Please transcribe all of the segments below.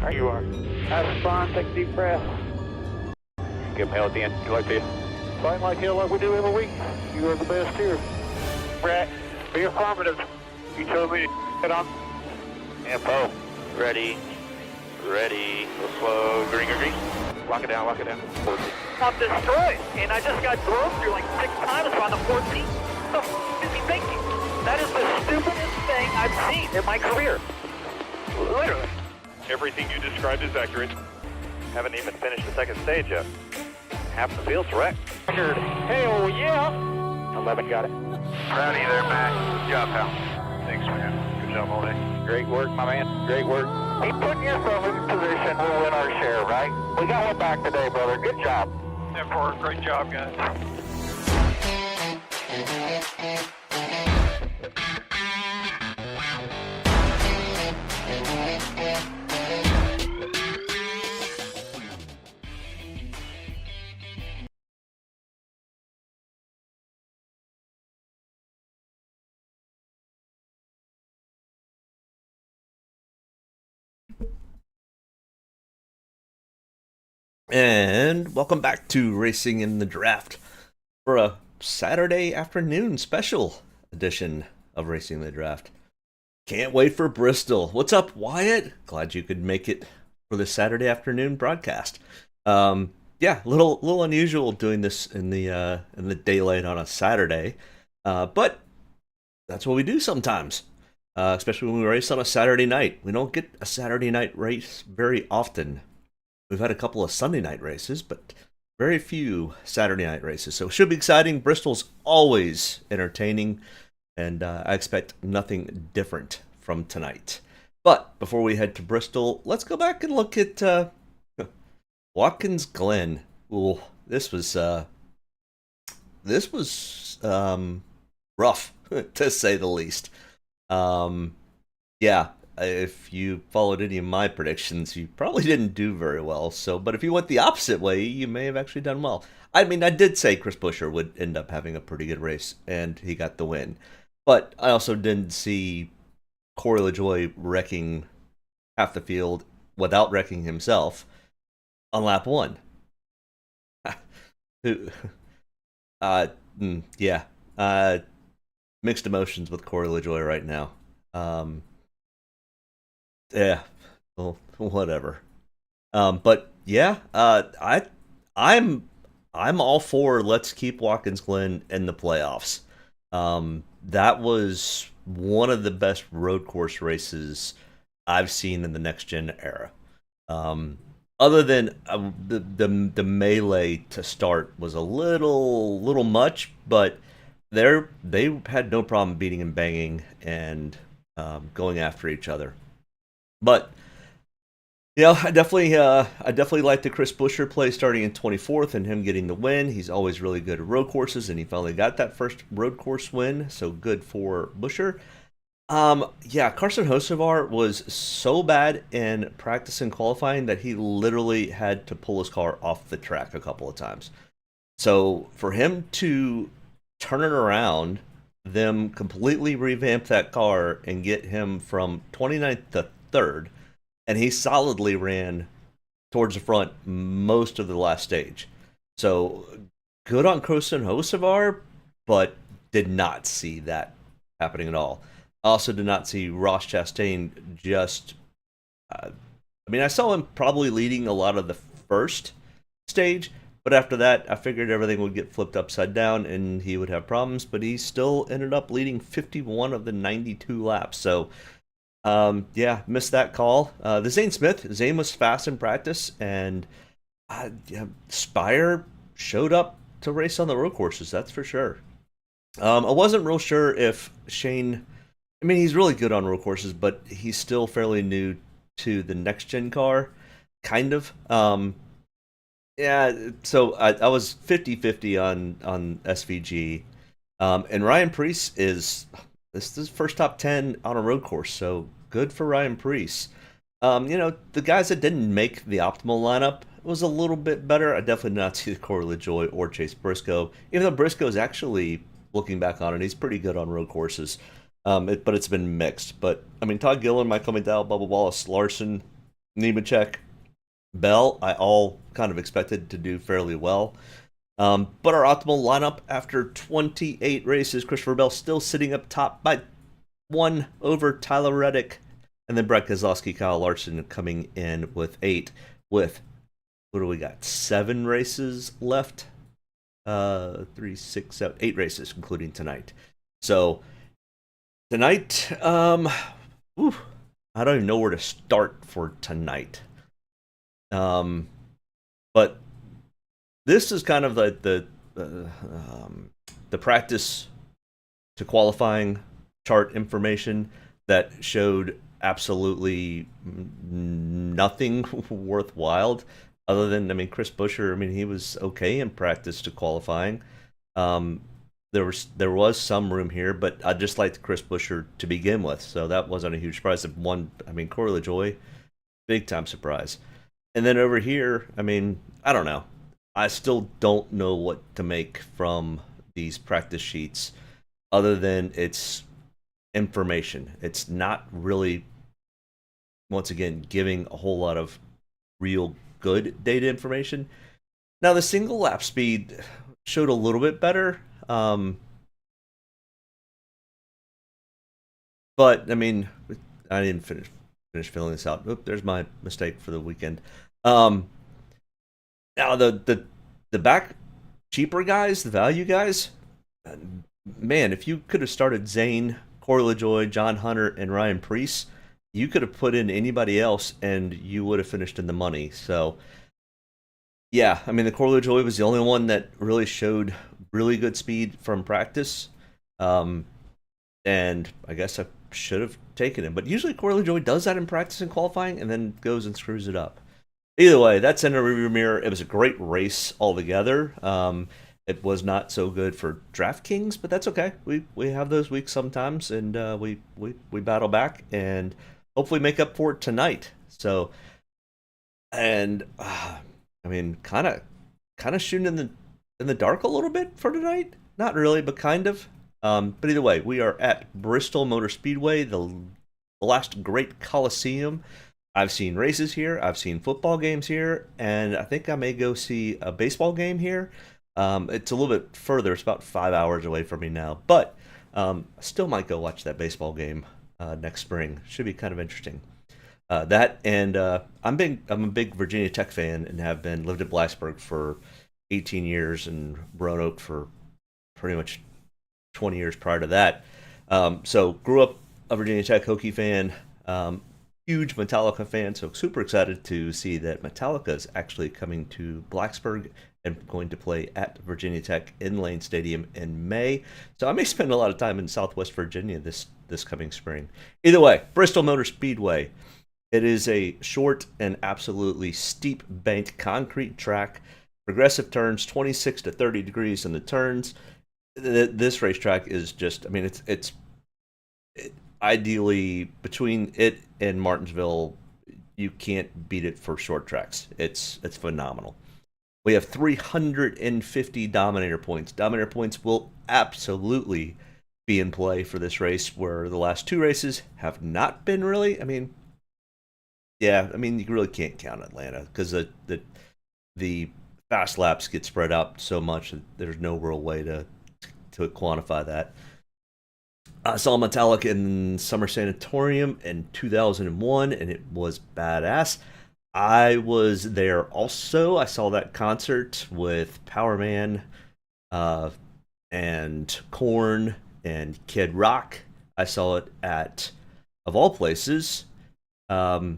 You are. Have fun, take a deep breath. Give him hell at the end. Good luck to you. Fight like hell like we do every week. You are the best here. Brett, be affirmative. You told me to get on. Info. Ready. Ready. Go slow. Green, green, green. Lock it down, lock it down. 14. I'm destroyed, and I just got drove through like 6 times on the 14th. What the f*** is he thinking? That is the stupidest thing I've seen in my career. Literally. Everything you described is accurate. Haven't even finished the second stage yet. Half the field's wrecked. Hell yeah. 11 got it. Rowdy there, Matt. Good job, pal. Thanks, man. Good job all day. Great work, my man. Great work. Keep putting yourself in position, we'll win our share, right? We got one back today, brother. Good job. Therefore, great job, guys. And welcome back to Racing in the Draft for a Saturday afternoon special edition of Racing in the Draft. Can't wait for Bristol. What's up, Wyatt? Glad you could make it for the Saturday afternoon broadcast. Yeah, little unusual doing this in the daylight on a Saturday, but that's what we do sometimes. Especially when we race on a Saturday night. We don't get a Saturday night race very often. We've had a couple of Sunday night races, but very few Saturday night races. So it should be exciting. Bristol's always entertaining, and I expect nothing different from tonight. But before we head to Bristol, let's go back and look at Watkins Glen. Ooh, this was rough, to say the least. Yeah. If you followed any of my predictions, you probably didn't do very well. But if you went the opposite way, you may have actually done well. I mean, I did say Chris Buescher would end up having a pretty good race, and he got the win. But I also didn't see Corey LaJoie wrecking half the field without wrecking himself on lap 1. Yeah. Mixed emotions with Corey LaJoie right now. Yeah, well, whatever. But yeah, I'm all for let's keep Watkins Glen in the playoffs. That was one of the best road course races I've seen in the next gen era. Other than the melee to start was a little much, but they had no problem beating and banging and going after each other. But I definitely like the Chris Buescher play starting in 24th and him getting the win. He's always really good at road courses, and he finally got that first road course win. So good for Buescher. Carson Hocevar was so bad in practice and qualifying that he literally had to pull his car off the track a couple of times. So for him to turn it around, them completely revamp that car and get him from 29th to 3rd, and he solidly ran towards the front most of the last stage. So good on Carson Hocevar, but did not see that happening at all. Also did not see Ross Chastain I saw him probably leading a lot of the first stage, but after that, I figured everything would get flipped upside down and he would have problems, but he still ended up leading 51 of the 92 laps. So, missed that call. The Zane was fast in practice, and Spire showed up to race on the road courses, that's for sure. I wasn't real sure if Shane, he's really good on road courses, but he's still fairly new to the next-gen car, kind of. So I was 50-50 on SVG. And Ryan Preece this is his first top 10 on a road course, so good for Ryan Preece. The guys that didn't make the optimal lineup was a little bit better. I definitely did not see the Corey LaJoie or Chase Briscoe, even though Briscoe's actually, looking back on it, he's pretty good on road courses. But it's been mixed. But, Todd Gillen, Michael McDowell, Bubba Wallace, Larson, Nemechek, Bell, I all kind of expected to do fairly well. But our optimal lineup after 28 races, Christopher Bell still sitting up top by 1 over Tyler Reddick, and then Brett Keselowski, Kyle Larson coming in with 8. With, what do we got? 7 races left. 3, 6, 7, 8 races, including tonight. So tonight, I don't even know where to start for tonight. But this is kind of like the practice to qualifying chart information that showed absolutely nothing worthwhile, other than, I mean, Chris Buescher, I mean, he was okay in practice to qualifying. There was some room here, but I just liked Chris Buescher to begin with, so that wasn't a huge surprise. I mean, Corey LaJoie, big time surprise. And then over here, I mean, I don't know. I still don't know what to make from these practice sheets, other than it's information. It's not really, once again, giving a whole lot of real good data information. Now, the single lap speed showed a little bit better. But I mean, I didn't finish filling this out. Oop, there's my mistake for the weekend. Now the back cheaper guys, the value guys, man, if you could have started Zane, Corey LaJoie, John Hunter, and Ryan Preece, you could have put in anybody else and you would have finished in the money. So yeah, I mean, the Corey LaJoie was the only one that really showed really good speed from practice. And I guess I should have taken him. But usually Corey LaJoie does that in practice and qualifying and then goes and screws it up. Either way, that's in a rearview mirror. It was a great race altogether. It was not so good for Draftkings, but that's okay. We have those weeks sometimes, and we battle back and hopefully make up for it tonight. So, and I mean, kind of shooting in the dark a little bit for tonight. Not really, but kind of. But either way, we are at Bristol Motor Speedway, the last great Coliseum. I've seen races here, I've seen football games here, and I think I may go see a baseball game here. It's a little bit further, it's about 5 hours away from me now, but I still might go watch that baseball game next spring. Should be kind of interesting. That and I'm a big Virginia Tech fan and have lived in Blacksburg for 18 years and Roanoke for pretty much 20 years prior to that. So grew up a Virginia Tech Hokie fan, huge Metallica fan, so super excited to see that Metallica is actually coming to Blacksburg and going to play at Virginia Tech in Lane Stadium in May. So I may spend a lot of time in Southwest Virginia this coming spring. Either way, Bristol Motor Speedway. It is a short and absolutely steep banked concrete track. Progressive turns, 26 to 30 degrees in the turns. This racetrack is just, I mean, it's ideally between it and Martinsville, you can't beat it for short tracks. It's phenomenal. We have 350 Dominator points. Dominator points will absolutely be in play for this race, where the last 2 races have not been really. I mean, yeah, I mean, you really can't count Atlanta because the fast laps get spread out so much that there's no real way to quantify that. I saw Metallica in Summer Sanatorium in 2001, and it was badass. I was there also. I saw that concert with Powerman and Korn and Kid Rock. I saw it at, of all places, The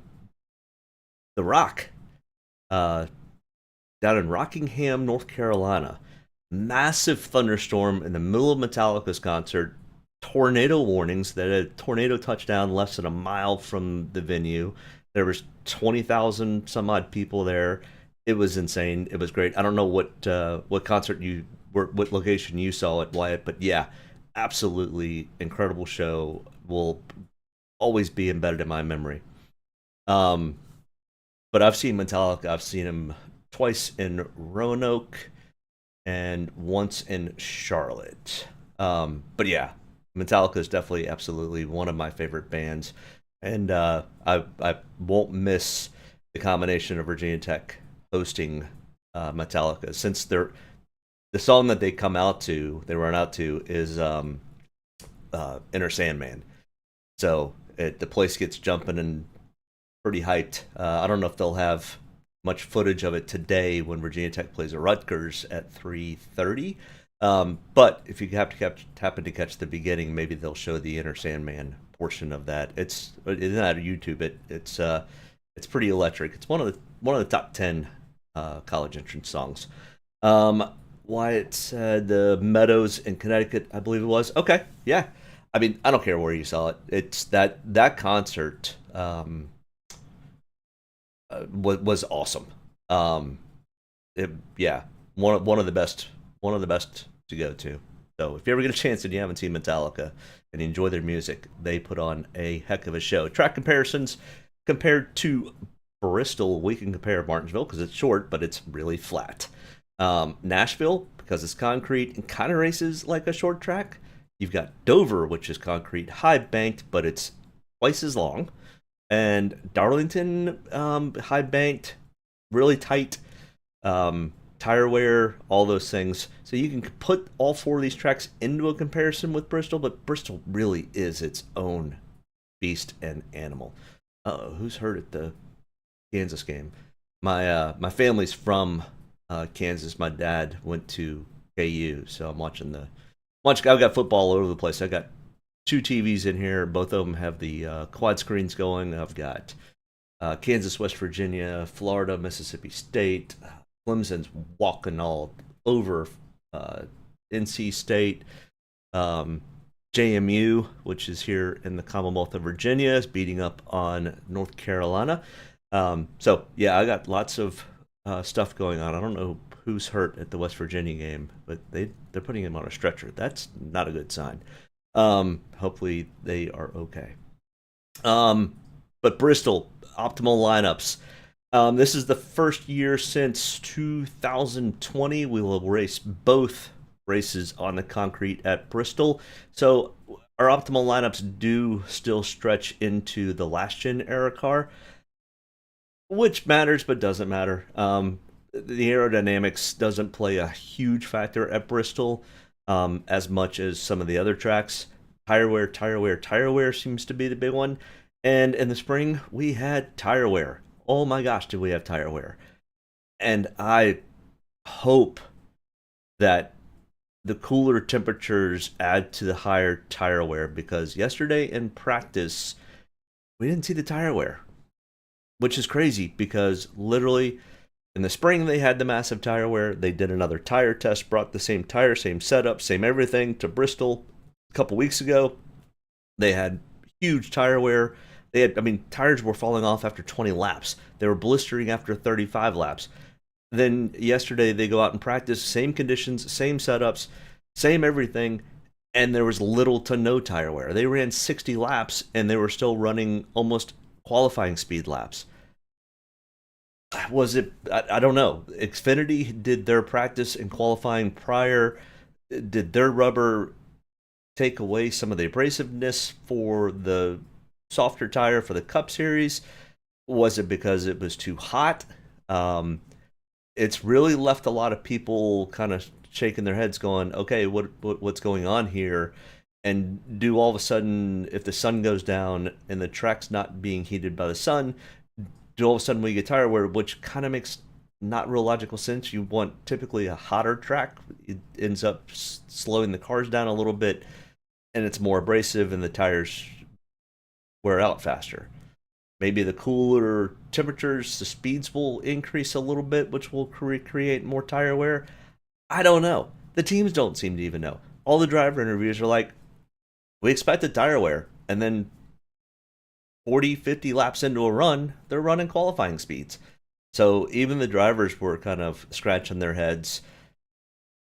Rock, down in Rockingham, North Carolina. Massive thunderstorm in the middle of Metallica's concert. Tornado warnings. That a tornado touchdown less than a mile from the venue. There was 20,000 some odd people there. It was insane. It was great. I don't know what concert what location you saw at Wyatt, but yeah, absolutely incredible show. Will always be embedded in my memory. But I've seen Metallica. I've seen him twice in Roanoke and once in Charlotte. But yeah, Metallica is definitely absolutely one of my favorite bands. And I won't miss the combination of Virginia Tech hosting Metallica, since the song that they run out to is Inner Sandman. So the place gets jumping and pretty hyped. I don't know if they'll have much footage of it today when Virginia Tech plays a Rutgers at 3:30. But if you happen to catch the beginning, maybe they'll show the Inner Sandman portion of that. It's not on YouTube. It's pretty electric. It's one of the top 10 college entrance songs. Wyatt said the Meadows in Connecticut, I believe it was. Okay, yeah. I mean, I don't care where you saw it. It's that concert was awesome. Yeah, one of the best to go to. So if you ever get a chance and you haven't seen Metallica and you enjoy their music, they put on a heck of a show. Track comparisons compared to Bristol, we can compare Martinsville because it's short, but it's really flat. Nashville, because it's concrete and kind of races like a short track. You've got Dover, which is concrete, high banked, but it's twice as long. And Darlington, high banked, really tight, tire wear, all those things. So you can put all four of these tracks into a comparison with Bristol, but Bristol really is its own beast and animal. Who's hurt at the Kansas game? My family's from Kansas. My dad went to KU, so I'm watching I've got football all over the place. I got 2 TVs in here. Both of them have the quad screens going. I've got Kansas, West Virginia, Florida, Mississippi State. Clemson's walking all over NC State. JMU, which is here in the Commonwealth of Virginia, is beating up on North Carolina. So, yeah, I got lots of stuff going on. I don't know who's hurt at the West Virginia game, but they're putting him on a stretcher. That's not a good sign. Hopefully they are okay. But Bristol, optimal lineups. This is the first year since 2020 we will race both races on the concrete at Bristol. So our optimal lineups do still stretch into the last gen era car, which matters but doesn't matter. The aerodynamics doesn't play a huge factor at Bristol as much as some of the other tracks. Tire wear seems to be the big one. And in the spring, we had tire wear. Oh my gosh, did we have tire wear. And I hope that the cooler temperatures add to the higher tire wear, because yesterday in practice, we didn't see the tire wear, which is crazy because literally in the spring they had the massive tire wear. They did another tire test, brought the same tire, same setup, same everything to Bristol a couple weeks ago. They had huge tire wear. Tires were falling off after 20 laps. They were blistering after 35 laps. Then yesterday they go out and practice, same conditions, same setups, same everything, and there was little to no tire wear. They ran 60 laps and they were still running almost qualifying speed laps. Was it? I don't know. Xfinity did their practice and qualifying prior. Did their rubber take away some of the abrasiveness for the softer tire for the Cup Series? Was it because it was too hot? It's really left a lot of people kind of shaking their heads going, okay, what's going on here? And do all of a sudden, if the sun goes down and the track's not being heated by the sun, do all of a sudden we get tire wear, which kind of makes not real logical sense. You want typically a hotter track. It ends up slowing the cars down a little bit, and it's more abrasive, and the tires wear out faster. Maybe the cooler temperatures, the speeds will increase a little bit, which will create more tire wear. I don't know. The teams don't seem to even know. All the driver interviews are like, we expected tire wear, and then 40, 50 laps into a run, they're running qualifying speeds. So even the drivers were kind of scratching their heads.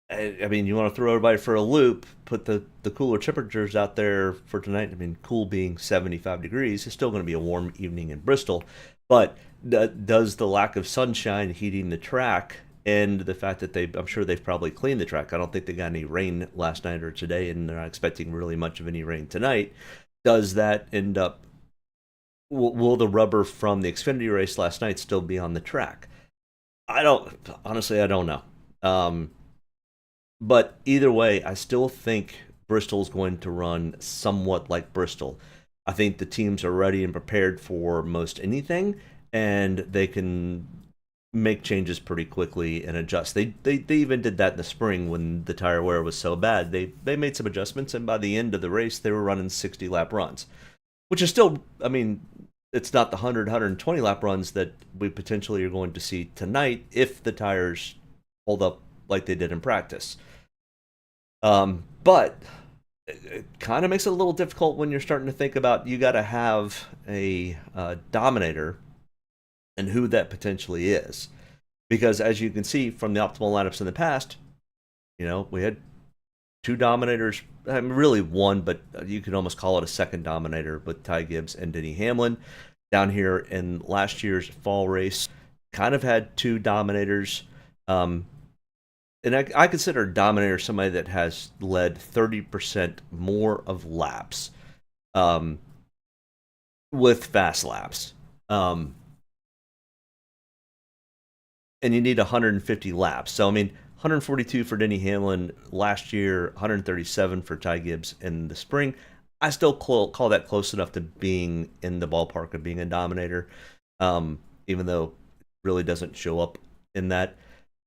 I mean, you want to throw everybody for a loop, put the cooler temperatures out there for tonight. I mean, cool being 75 degrees. It's still going to be a warm evening in Bristol. But does the lack of sunshine heating the track and the fact that I'm sure they've probably cleaned the track. I don't think they got any rain last night or today, and they're not expecting really much of any rain tonight. Does that end up will the rubber from the Xfinity race last night still be on the track? I don't know. But either way, I still think Bristol's going to run somewhat like Bristol. I think the teams are ready and prepared for most anything, and they can make changes pretty quickly and adjust. They even did that in the spring when the tire wear was so bad. They made some adjustments, and by the end of the race, they were running 60 lap runs, which is still, I mean, it's not the 120 lap runs that we potentially are going to see tonight if the tires hold up like they did in practice. But it kind of makes it a little difficult when you're starting to think about you got to have a Dominator and who that potentially is. Because as you can see from the optimal lineups in the past, we had two Dominators, really one, but you could almost call it a second Dominator with Ty Gibbs and Denny Hamlin. Down here in last year's fall race, kind of had two Dominators. And I consider Dominator somebody that has led 30% more of laps with fast laps. And you need 150 laps. So, I mean, 142 for Denny Hamlin last year, 137 for Ty Gibbs in the spring. I still call that close enough to being in the ballpark of being a Dominator, even though it really doesn't show up in that.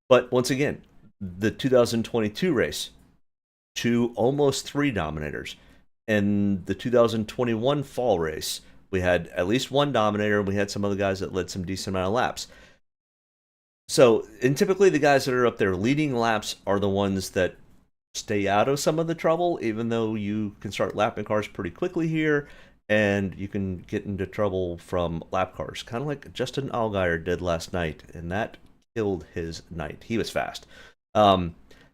But once again, the 2022 race, almost three Dominators. And the 2021 fall race, we had at least one Dominator, and we had some other guys that led some decent amount of laps. So, and typically the guys that are up there leading laps are the ones that stay out of some of the trouble, even though you can start lapping cars pretty quickly here, and you can get into trouble from lap cars, kind of like Justin Allgaier did last night, and that killed his night. He was fast.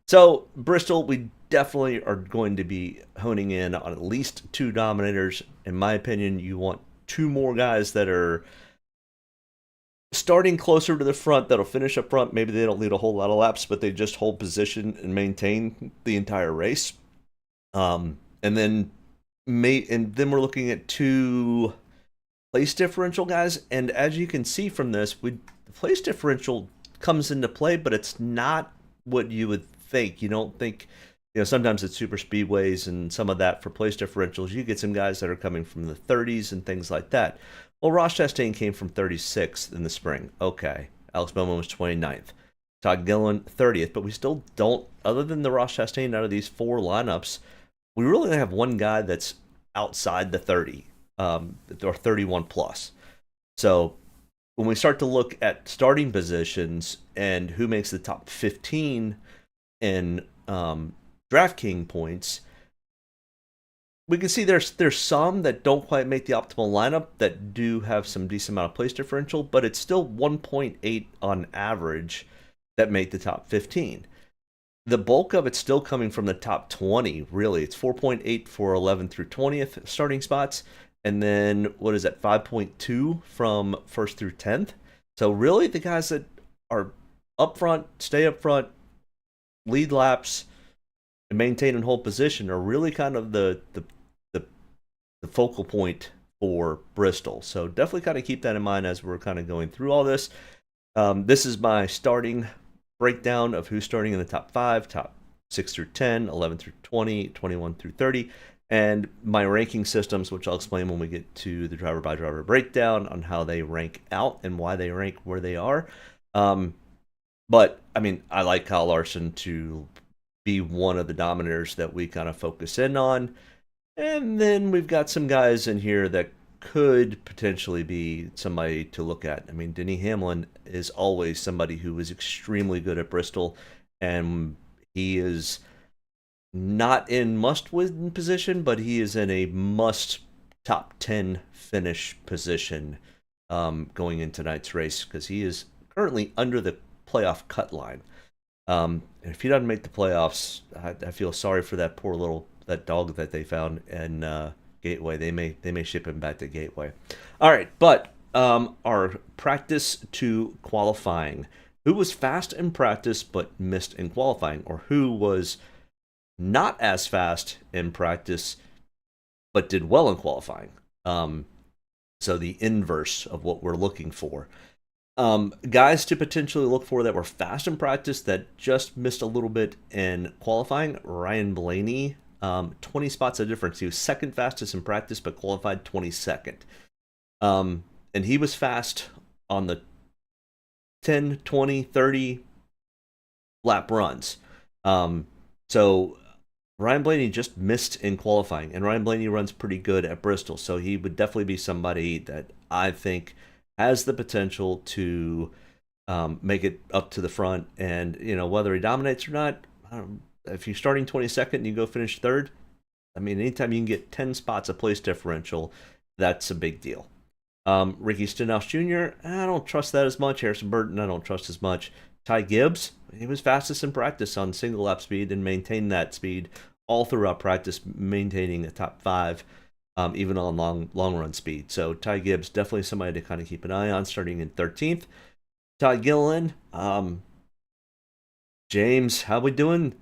So Bristol, we definitely are going to be honing in on at least two Dominators. In my opinion, you want two more guys that are starting closer to the front that'll finish up front. Maybe they don't lead a whole lot of laps, but they just hold position and maintain the entire race. And then we're looking at two place differential guys. And as you can see from this, the place differential comes into play, but it's not what you would think. You don't think, sometimes it's super speedways and some of that for place differentials. You get some guys that are coming from the 30s and things like that. Well, Ross Chastain came from 36th in the spring. Okay. Alex Bowman was 29th. Todd Gilliland, 30th. But we still don't, other than the Ross Chastain out of these four lineups, we really only have one guy that's outside the 30, or 31 plus. So when we start to look at starting positions and who makes the top 15 in Draftkings points, we can see there's some that don't quite make the optimal lineup that do have some decent amount of place differential, but it's still 1.8 on average that make the top 15. The bulk of it's still coming from the top 20, really. It's 4.8 for 11 through 20th starting spots. And then, 5.2 from 1st through 10th? So really, the guys that are up front, stay up front, lead laps, and maintain and hold position are really kind of the focal point for Bristol. So definitely kind of keep that in mind as we're kind of going through all this. This is my starting breakdown of who's starting in the top 5, top 6 through 10, 11 through 20, 21 through 30. And my ranking systems, which I'll explain when we get to the driver-by-driver breakdown on how they rank out and why they rank where they are. But, I mean, I like Kyle Larson to be one of the Dominators that we kind of focus in on. And then we've got some guys in here that could potentially be somebody to look at. I mean, Denny Hamlin is always somebody who is extremely good at Bristol, and he is not in must-win position, but he is in a must top 10 finish position going into tonight's race, because he is currently under the playoff cut line. And if he doesn't make the playoffs, I feel sorry for that poor that dog that they found in Gateway. They may ship him back to Gateway. All right, but our practice to qualifying. Who was fast in practice but missed in qualifying, or who was not as fast in practice but did well in qualifying? So the inverse of what we're looking for. Guys to potentially look for that were fast in practice that just missed a little bit in qualifying. Ryan Blaney, 20 spots of difference. He was second fastest in practice, but qualified 22nd. And he was fast on the 10, 20, 30 lap runs. So Ryan Blaney just missed in qualifying, and Ryan Blaney runs pretty good at Bristol, so he would definitely be somebody that I think has the potential to make it up to the front. And whether he dominates or not, if you're starting 22nd and you go finish third, I mean, anytime you can get 10 spots of place differential, that's a big deal. Ricky Stenhouse Jr., I don't trust that as much. Harrison Burton, I don't trust as much. Ty Gibbs, he was fastest in practice on single lap speed and maintained that speed all throughout practice, maintaining a top 5, even on long run speed. So Ty Gibbs, definitely somebody to kind of keep an eye on, starting in 13th. Todd Gilliland, James, how we doing?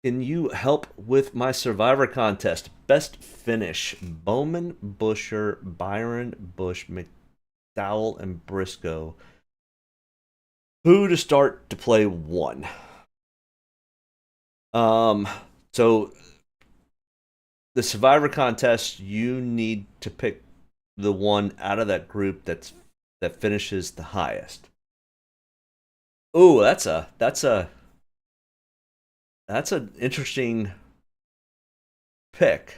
Can you help with my Survivor contest? Best finish: Bowman, Busher, Byron, Bush, McDowell, and Briscoe. Who to start to play 1? So the Survivor contest, you need to pick the one out of that group that finishes the highest. Oh, that's an interesting pick.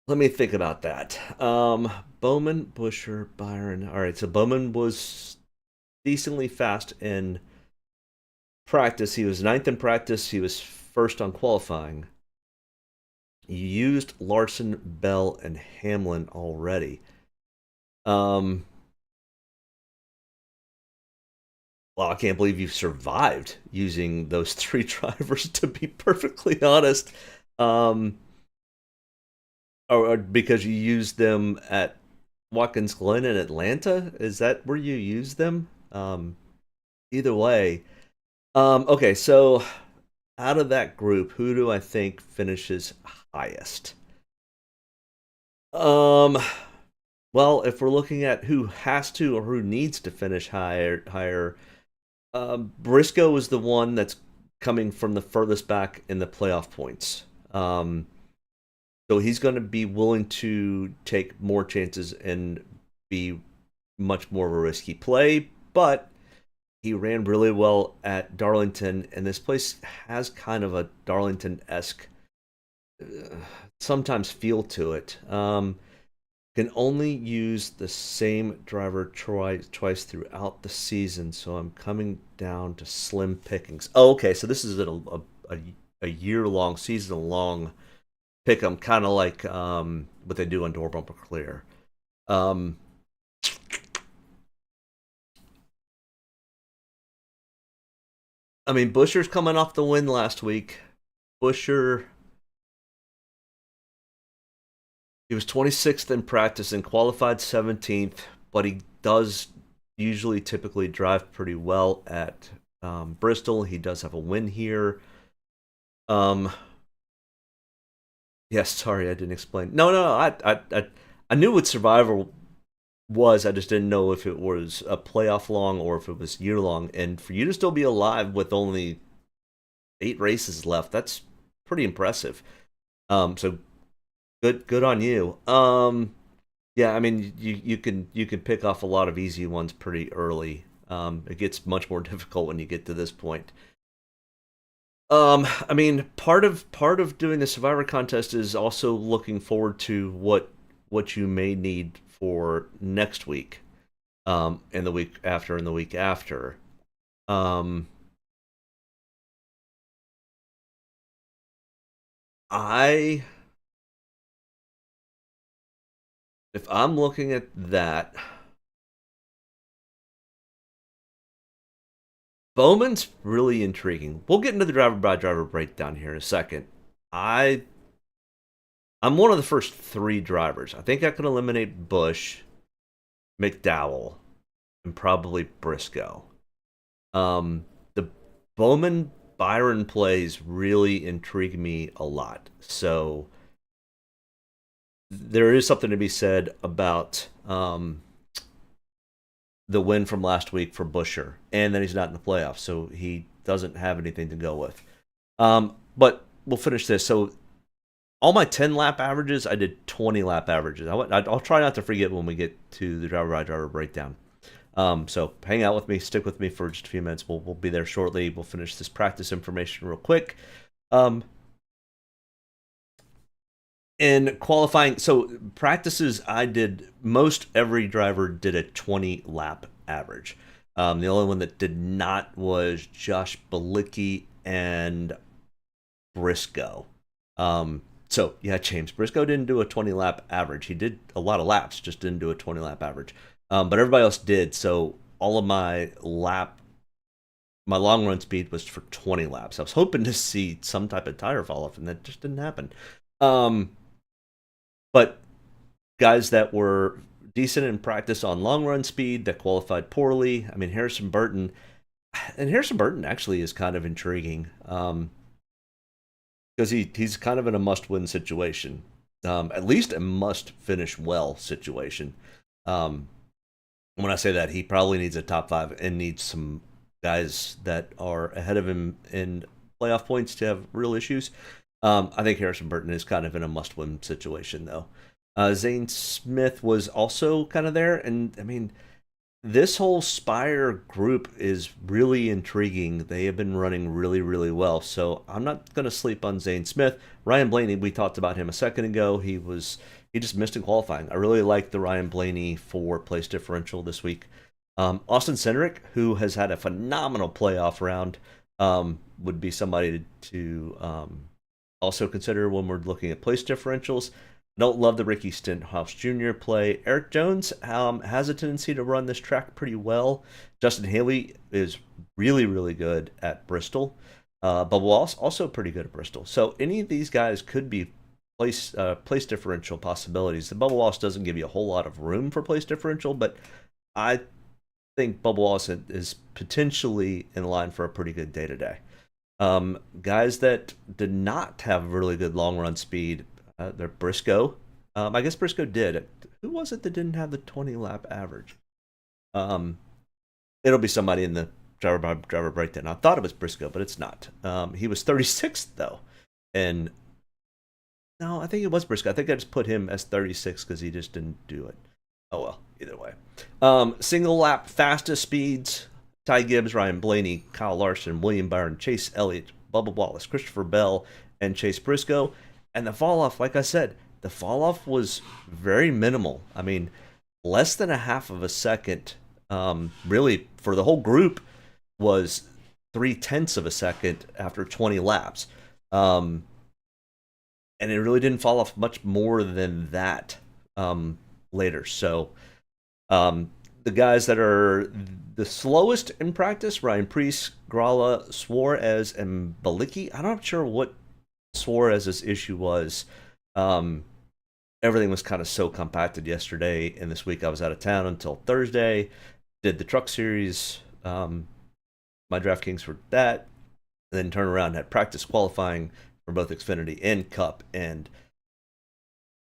Let me think about that. Bowman, Busher, Byron. All right, so Bowman was decently fast in practice. He was 9th in practice. He was first on qualifying. You used Larson, Bell, and Hamlin already. Well, I can't believe you've survived using those 3 drivers, to be perfectly honest. Or because you used them at Watkins Glen in Atlanta? Is that where you used them? Either way. Okay, so out of that group, who do I think finishes highest? Well, if we're looking at who has to or who needs to finish higher, Briscoe is the one that's coming from the furthest back in the playoff points. So he's going to be willing to take more chances and be much more of a risky play, but he ran really well at Darlington, and this place has kind of a Darlington-esque sometimes feel to it. Can only use the same driver twice throughout the season, so I'm coming down to slim pickings. Oh, okay, so this is a year-long, season-long pick 'em, kind of like what they do on Door Bumper Clear. I mean, Busher's coming off the win last week. Busher, he was 26th in practice and qualified 17th, but he does typically drive pretty well at Bristol. He does have a win here. Yes, sorry, I didn't explain. No, I knew what Survivor was. I just didn't know if it was a playoff long or if it was year long. And for you to still be alive with only 8 races left, that's pretty impressive. So good on you. Yeah, I mean, you can pick off a lot of easy ones pretty early. It gets much more difficult when you get to this point. I mean, part of doing the Survivor contest is also looking forward to what you may need for next week, and the week after, and the week after. If I'm looking at that, Bowman's really intriguing. We'll get into the driver by driver breakdown here in a second. I'm one of the first 3 drivers. I think I can eliminate Bush, McDowell, and probably Briscoe. The Bowman Byron plays really intrigue me a lot. So there is something to be said about the win from last week for Buescher, and then he's not in the playoffs, so he doesn't have anything to go with. But we'll finish this. So all my 10-lap averages, I did 20-lap averages. I'll try not to forget when we get to the driver-by-driver breakdown. So hang out with me, stick with me for just a few minutes. We'll be there shortly. We'll finish this practice information real quick. In qualifying, so practices, I did, most every driver did a 20-lap average. The only one that did not was Josh Bilicki and Briscoe. So, yeah, James Briscoe didn't do a 20-lap average. He did a lot of laps, just didn't do a 20-lap average. But everybody else did, so all of my long run speed was for 20 laps. I was hoping to see some type of tire fall off, and that just didn't happen. But guys that were decent in practice on long run speed that qualified poorly. I mean, Harrison Burton actually is kind of intriguing because he's kind of in a must win situation, at least a must finish well situation. When I say that, he probably needs a top 5 and needs some guys that are ahead of him in playoff points to have real issues. I think Harrison Burton is kind of in a must-win situation, though. Zane Smith was also kind of there, and I mean, this whole Spire group is really intriguing. They have been running really, really well, so I'm not going to sleep on Zane Smith. Ryan Blaney, we talked about him a second ago. He just missed in qualifying. I really like the Ryan Blaney for place differential this week. Austin Cindric, who has had a phenomenal playoff round, would be somebody to also consider when we're looking at place differentials. I don't love the Ricky Stenhouse Jr. play. Eric Jones has a tendency to run this track pretty well. Justin Haley is really, really good at Bristol. Bubba Wallace also pretty good at Bristol. So any of these guys could be place differential possibilities. The Bubba Wallace doesn't give you a whole lot of room for place differential, but I think Bubba Wallace is potentially in line for a pretty good day today. Guys that did not have really good long run speed, they're Briscoe. I guess Briscoe did. Who was it that didn't have the 20-lap average? It'll be somebody in the driver breakdown. I thought it was Briscoe, but it's not. He was 36th, though. And no, I think it was Briscoe. I think I just put him as 36 because he just didn't do it. Oh, well, either way. Single lap fastest speeds. Ty Gibbs, Ryan Blaney, Kyle Larson, William Byron, Chase Elliott, Bubba Wallace, Christopher Bell, and Chase Briscoe. And the fall-off, like I said, the fall-off was very minimal. I mean, less than a half of a second, really, for the whole group, was 0.3 of a second after 20 laps. And it really didn't fall off much more than that later. So, the guys that are the slowest in practice, Ryan Preece, Gralla, Suarez, and Bilicki. I'm not sure what Suarez's issue was. Everything was kind of so compacted yesterday, and this week I was out of town until Thursday. Did the truck series, my Draftkings for that, and then turned around and had practice qualifying for both Xfinity and Cup, and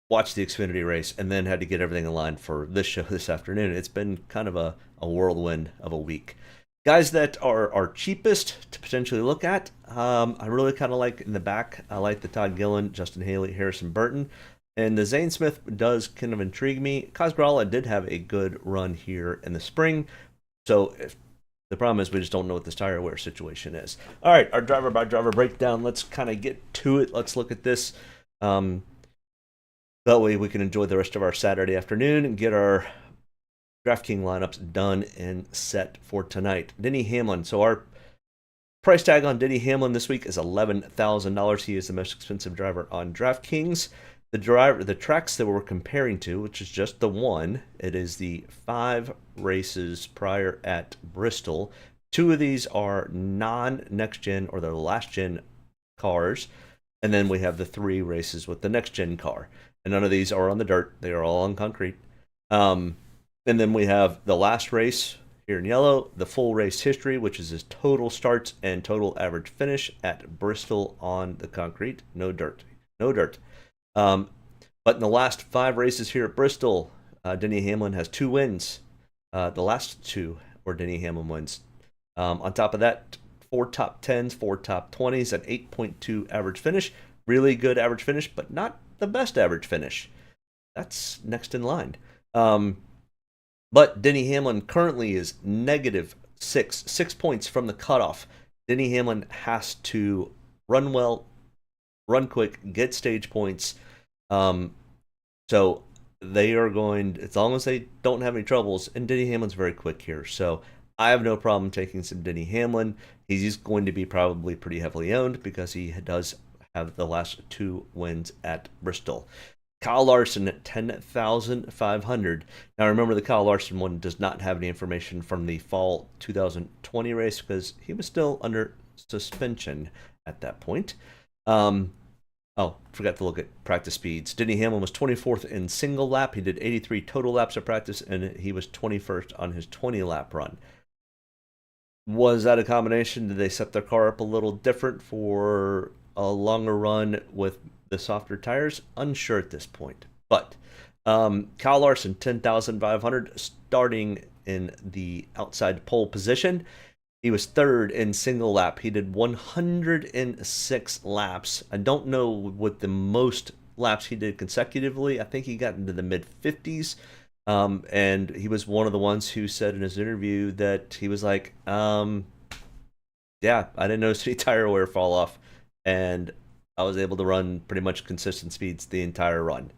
watched the Xfinity race, and then had to get everything in line for this show this afternoon. It's been kind of a whirlwind of a week. Guys that are cheapest to potentially look at, I really kind of like in the back. I like the Todd Gillen, Justin Haley, Harrison Burton. And the Zane Smith does kind of intrigue me. Kaz Gralla did have a good run here in the spring. So the problem is we just don't know what this tire wear situation is. All right, our driver-by-driver breakdown. Let's kind of get to it. Let's look at this. That way we can enjoy the rest of our Saturday afternoon and get our DraftKings lineups done and set for tonight. Denny Hamlin. So our price tag on Denny Hamlin this week is $11,000. He is the most expensive driver on DraftKings. The tracks that we're comparing to, which is just the one, it is the 5 races prior at Bristol. 2 of these are non-next gen or the last gen cars, and then we have the 3 races with the next gen car. And none of these are on the dirt; they are all on concrete. And then we have the last race here in yellow, the full race history, which is his total starts and total average finish at Bristol on the concrete. No dirt. But in the last 5 races here at Bristol, Denny Hamlin has 2 wins. The last 2 were Denny Hamlin wins. On top of that, 4 top 10s, 4 top 20s, an 8.2 average finish. Really good average finish, but not the best average finish. That's next in line. But Denny Hamlin currently is -6, 6 points from the cutoff. Denny Hamlin has to run well, run quick, get stage points. So they are going, as long as they don't have any troubles, and Denny Hamlin's very quick here. So I have no problem taking some Denny Hamlin. He's going to be probably pretty heavily owned because he does have the last 2 wins at Bristol. Kyle Larson at 10,500. Now remember, the Kyle Larson one does not have any information from the fall 2020 race because he was still under suspension at that point. Oh, forgot to look at practice speeds. Denny Hamlin was 24th in single lap. He did 83 total laps of practice, and he was 21st on his 20-lap run. Was that a combination? Did they set their car up a little different for a longer run with the softer tires? Unsure at this point. But Kyle Larson, 10,500, starting in the outside pole position. He was 3rd in single lap. He did 106 laps. I don't know what the most laps he did consecutively. I think he got into the mid-50s. And he was one of the ones who said in his interview that he was like, yeah, I didn't notice any tire wear fall off. And I was able to run pretty much consistent speeds the entire run.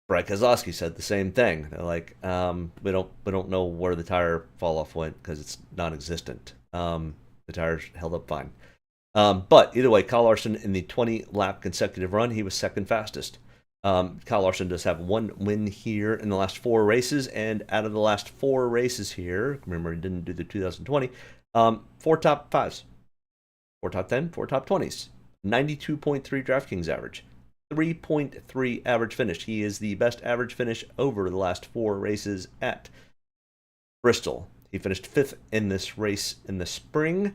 Brad Keselowski said the same thing. They're like, we don't know where the tire fall off went because it's non-existent. The tires held up fine. But either way, Kyle Larson in the 20-lap consecutive run, he was 2nd fastest. Kyle Larson does have 1 win here in the last 4 races, and out of the last 4 races here, remember he didn't do the 2020, 4 top 5s, 4 top 10, 4 top 20s, 92.3 Draftkings average. 3.3 average finish. He is the best average finish over the last 4 races at Bristol. He finished 5th in this race in the spring.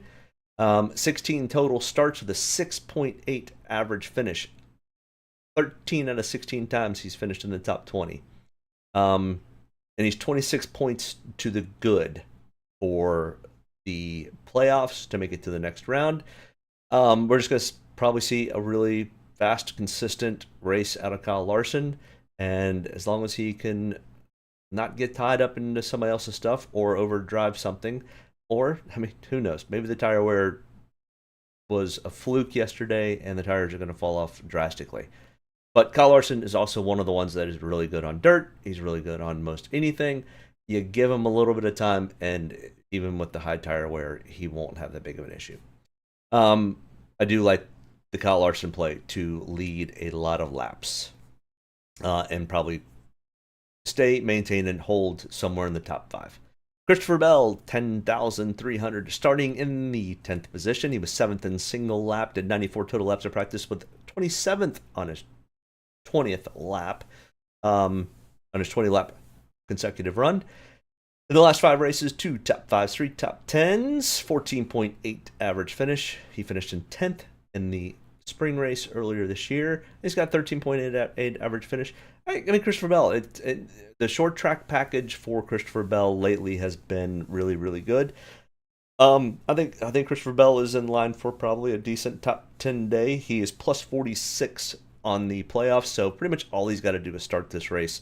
16 total starts with a 6.8 average finish. 13 out of 16 times he's finished in the top 20. And he's 26 points to the good for the playoffs to make it to the next round. We're just going to probably see a really fast, consistent race out of Kyle Larson, and as long as he can not get tied up into somebody else's stuff or overdrive something, or, I mean, who knows, maybe the tire wear was a fluke yesterday and the tires are going to fall off drastically. But Kyle Larson is also one of the ones that is really good on dirt. He's really good on most anything. You give him a little bit of time, and even with the high tire wear, he won't have that big of an issue. I do like the Kyle Larson play to lead a lot of laps and probably stay, maintain, and hold somewhere in the top 5. Christopher Bell, 10,300, starting in the 10th position. He was 7th in single lap, did 94 total laps of practice with 27th on his 20th lap, on his 20-lap consecutive run. In the last 5 races, 2 top 5s, 3 top 10s, 14.8 average finish. He finished in 10th in the spring race earlier this year. He's got 13.8 average finish. I mean, Christopher Bell, the short track package for Christopher Bell lately has been really, really good. I think Christopher Bell is in line for probably a decent top 10 day. He is plus 46 on the playoffs, so pretty much all he's got to do is start this race,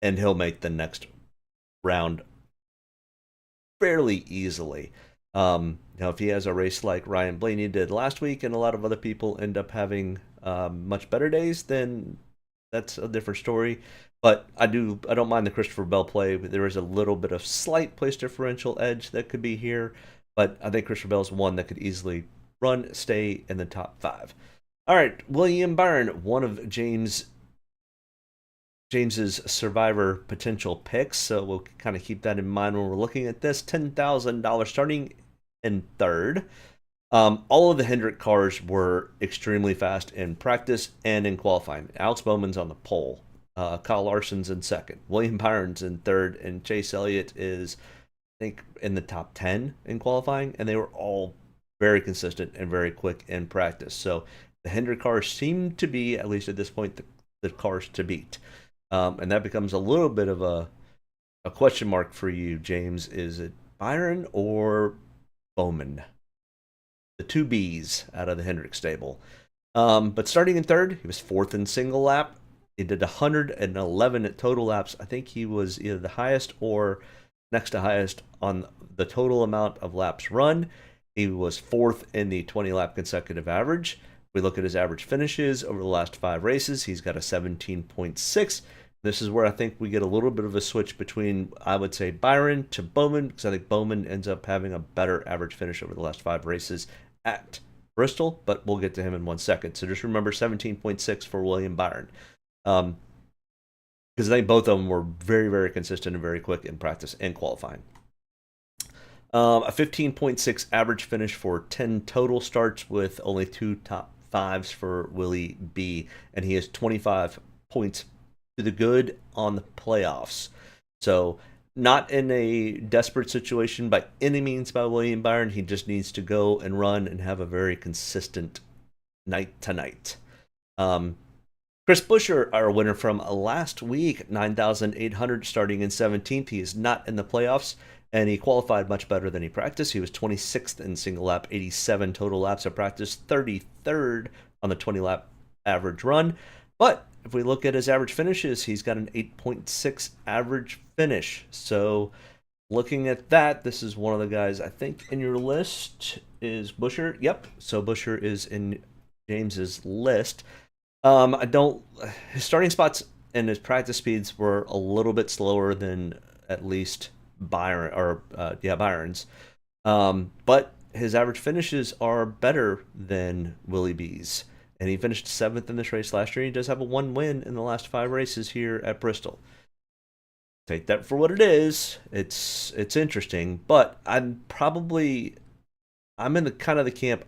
and he'll make the next round fairly easily. Now, if he has a race like Ryan Blaney did last week, and a lot of other people end up having much better days, then that's a different story. But I don't mind the Christopher Bell play. There is a little bit of slight place differential edge that could be here, but I think Christopher Bell's one that could easily stay in the top 5. All right, William Byron, one of James's survivor potential picks, so we'll kind of keep that in mind when we're looking at this. $10,000 starting in 3rd. All of the Hendrick cars were extremely fast in practice and in qualifying. Alex Bowman's on the pole. Kyle Larson's in 2nd. William Byron's in 3rd. And Chase Elliott is, I think, in the top 10 in qualifying. And they were all very consistent and very quick in practice. So the Hendrick cars seem to be, at least at this point, the cars to beat. And that becomes a little bit of a question mark for you, James. Is it Byron or Bowman? The two Bs out of the Hendrick stable. But starting in third, he was fourth in single lap. He did 111 at total laps. I think he was either the highest or next to highest on the total amount of laps run. He was fourth in the 20-lap consecutive average. We look at his average finishes over the last 5 races. He's got a 17.6. This is where I think we get a little bit of a switch between, I would say, Byron to Bowman, because I think Bowman ends up having a better average finish over the last 5 races at Bristol, but we'll get to him in 1 second. So just remember 17.6 for William Byron. Because I think both of them were very, very consistent and very quick in practice and qualifying. A 15.6 average finish for 10 total starts with only 2 top 5s for Willie B. And he has 25 points to the good on the playoffs. So not in a desperate situation by any means by William Byron. He just needs to go and run and have a very consistent night to night. Chris Buescher, our winner from last week, 9,800 starting in 17th. He is not in the playoffs, and he qualified much better than he practiced. He was 26th in single lap, 87 total laps of practice, 33rd on the 20-lap average run. But if we look at his average finishes, he's got an 8.6 average finish. So looking at that, this is one of the guys I think in your list is Buescher. Yep, so Buescher is in James's list. His starting spots and his practice speeds were a little bit slower than at least Byron's. But his average finishes are better than Willie B's. And he finished 7th in this race last year. He does have a 1 win in the last 5 races here at Bristol. Take that for what it is. It's interesting, but I'm in the kind of the camp.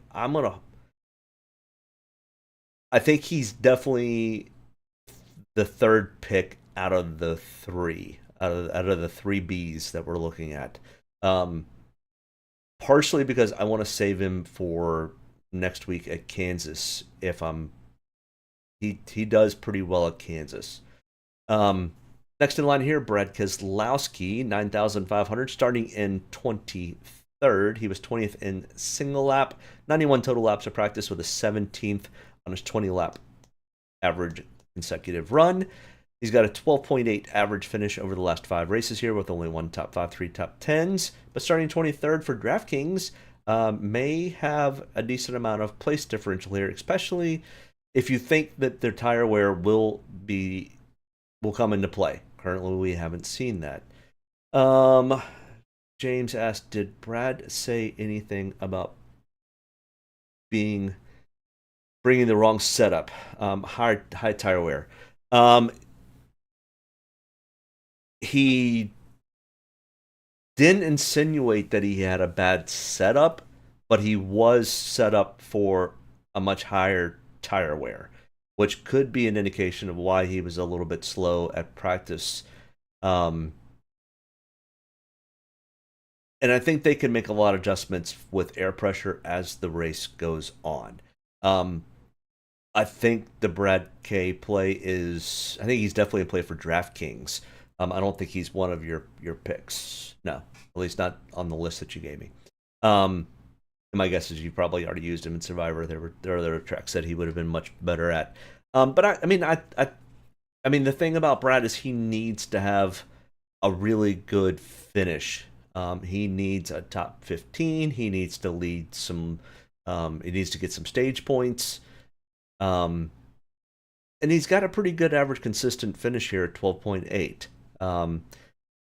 I think he's definitely the third pick out of the 3 Bs that we're looking at. Partially because I want to save him for next week at Kansas. He does pretty well at Kansas. Next in line here, Brad Keselowski, 9,500, starting in 23rd. He was 20th in single lap, 91 total laps of practice with a 17th on his 20-lap average consecutive run. He's got a 12.8 average finish over the last 5 races here with only 1 top 5, 3 top 10s. But starting 23rd for Draftkings, may have a decent amount of place differential here, especially if you think that their tire wear will come into play. Currently, we haven't seen that. James asked, did Brad say anything about bringing the wrong setup? High tire wear. He didn't insinuate that he had a bad setup, but he was set up for a much higher tire wear, which could be an indication of why he was a little bit slow at practice. And I think they can make a lot of adjustments with air pressure as the race goes on. I think the Brad K play is... I think he's definitely a play for DraftKings. I don't think he's one of your picks. No, at least not on the list that you gave me. My guess is you probably already used him in Survivor. There are other tracks that he would have been much better at. But I mean, the thing about Brad is he needs to have a really good finish. He needs a top 15. He needs to lead some. He needs to get some stage points. And he's got a pretty good average consistent finish here at 12.8.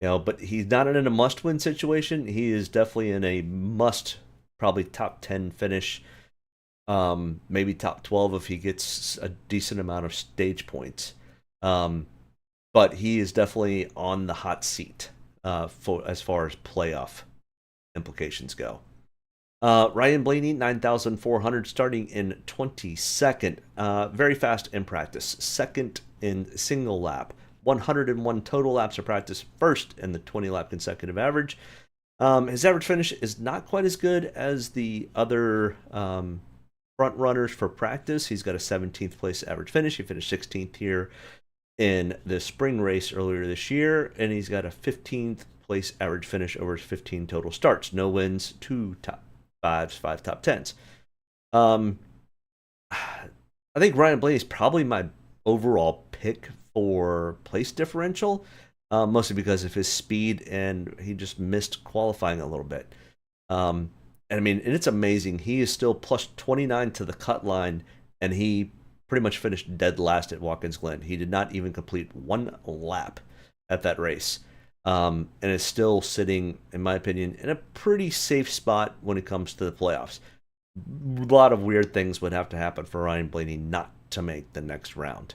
But he's not in a must-win situation. He is definitely in a probably top 10 finish, maybe top 12 if he gets a decent amount of stage points. But he is definitely on the hot seat as far as playoff implications go. Ryan Blaney, 9,400, starting in 22nd. Very fast in practice. Second in single lap. 101 total laps of practice. First in the 20-lap consecutive average. His average finish is not quite as good as the other front runners for practice. He's got a 17th place average finish. He finished 16th here in the spring race earlier this year, and he's got a 15th place average finish over his 15 total starts. No wins, 2 top 5s, 5 top 10s. I think Ryan Blaney is probably my overall pick for place differential, mostly because of his speed, and he just missed qualifying a little bit. And I mean, and it's amazing. He is still plus 29 to the cut line, and he pretty much finished dead last at Watkins Glen. He did not even complete one lap at that race, and is still sitting, in my opinion, in a pretty safe spot when it comes to the playoffs. A lot of weird things would have to happen for Ryan Blaney not to make the next round.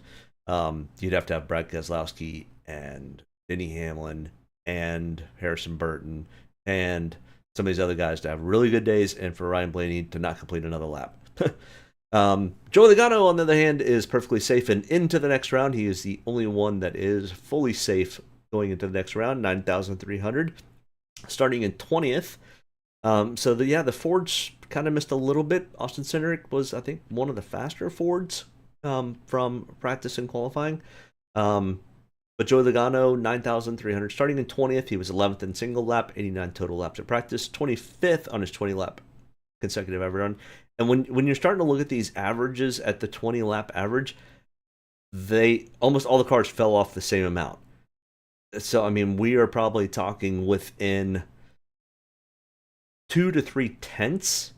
You'd have to have Brad Keselowski and Denny Hamlin and Harrison Burton and some of these other guys to have really good days, and for Ryan Blaney to not complete another lap. Joey Logano, on the other hand, is perfectly safe and into the next round. He is the only one that is fully safe going into the next round, 9,300, starting in 20th. So the Fords kind of missed a little bit. Austin Cindric was, I think, one of the faster Fords from practice and qualifying. But Joey Logano, 9,300, starting in 20th. He was 11th in single lap, 89 total laps at practice, 25th on his 20-lap consecutive average run. And when you're starting to look at these averages at the 20-lap average, they almost all the cars fell off the same amount. So, I mean, we are probably talking within 2 to 3 tenths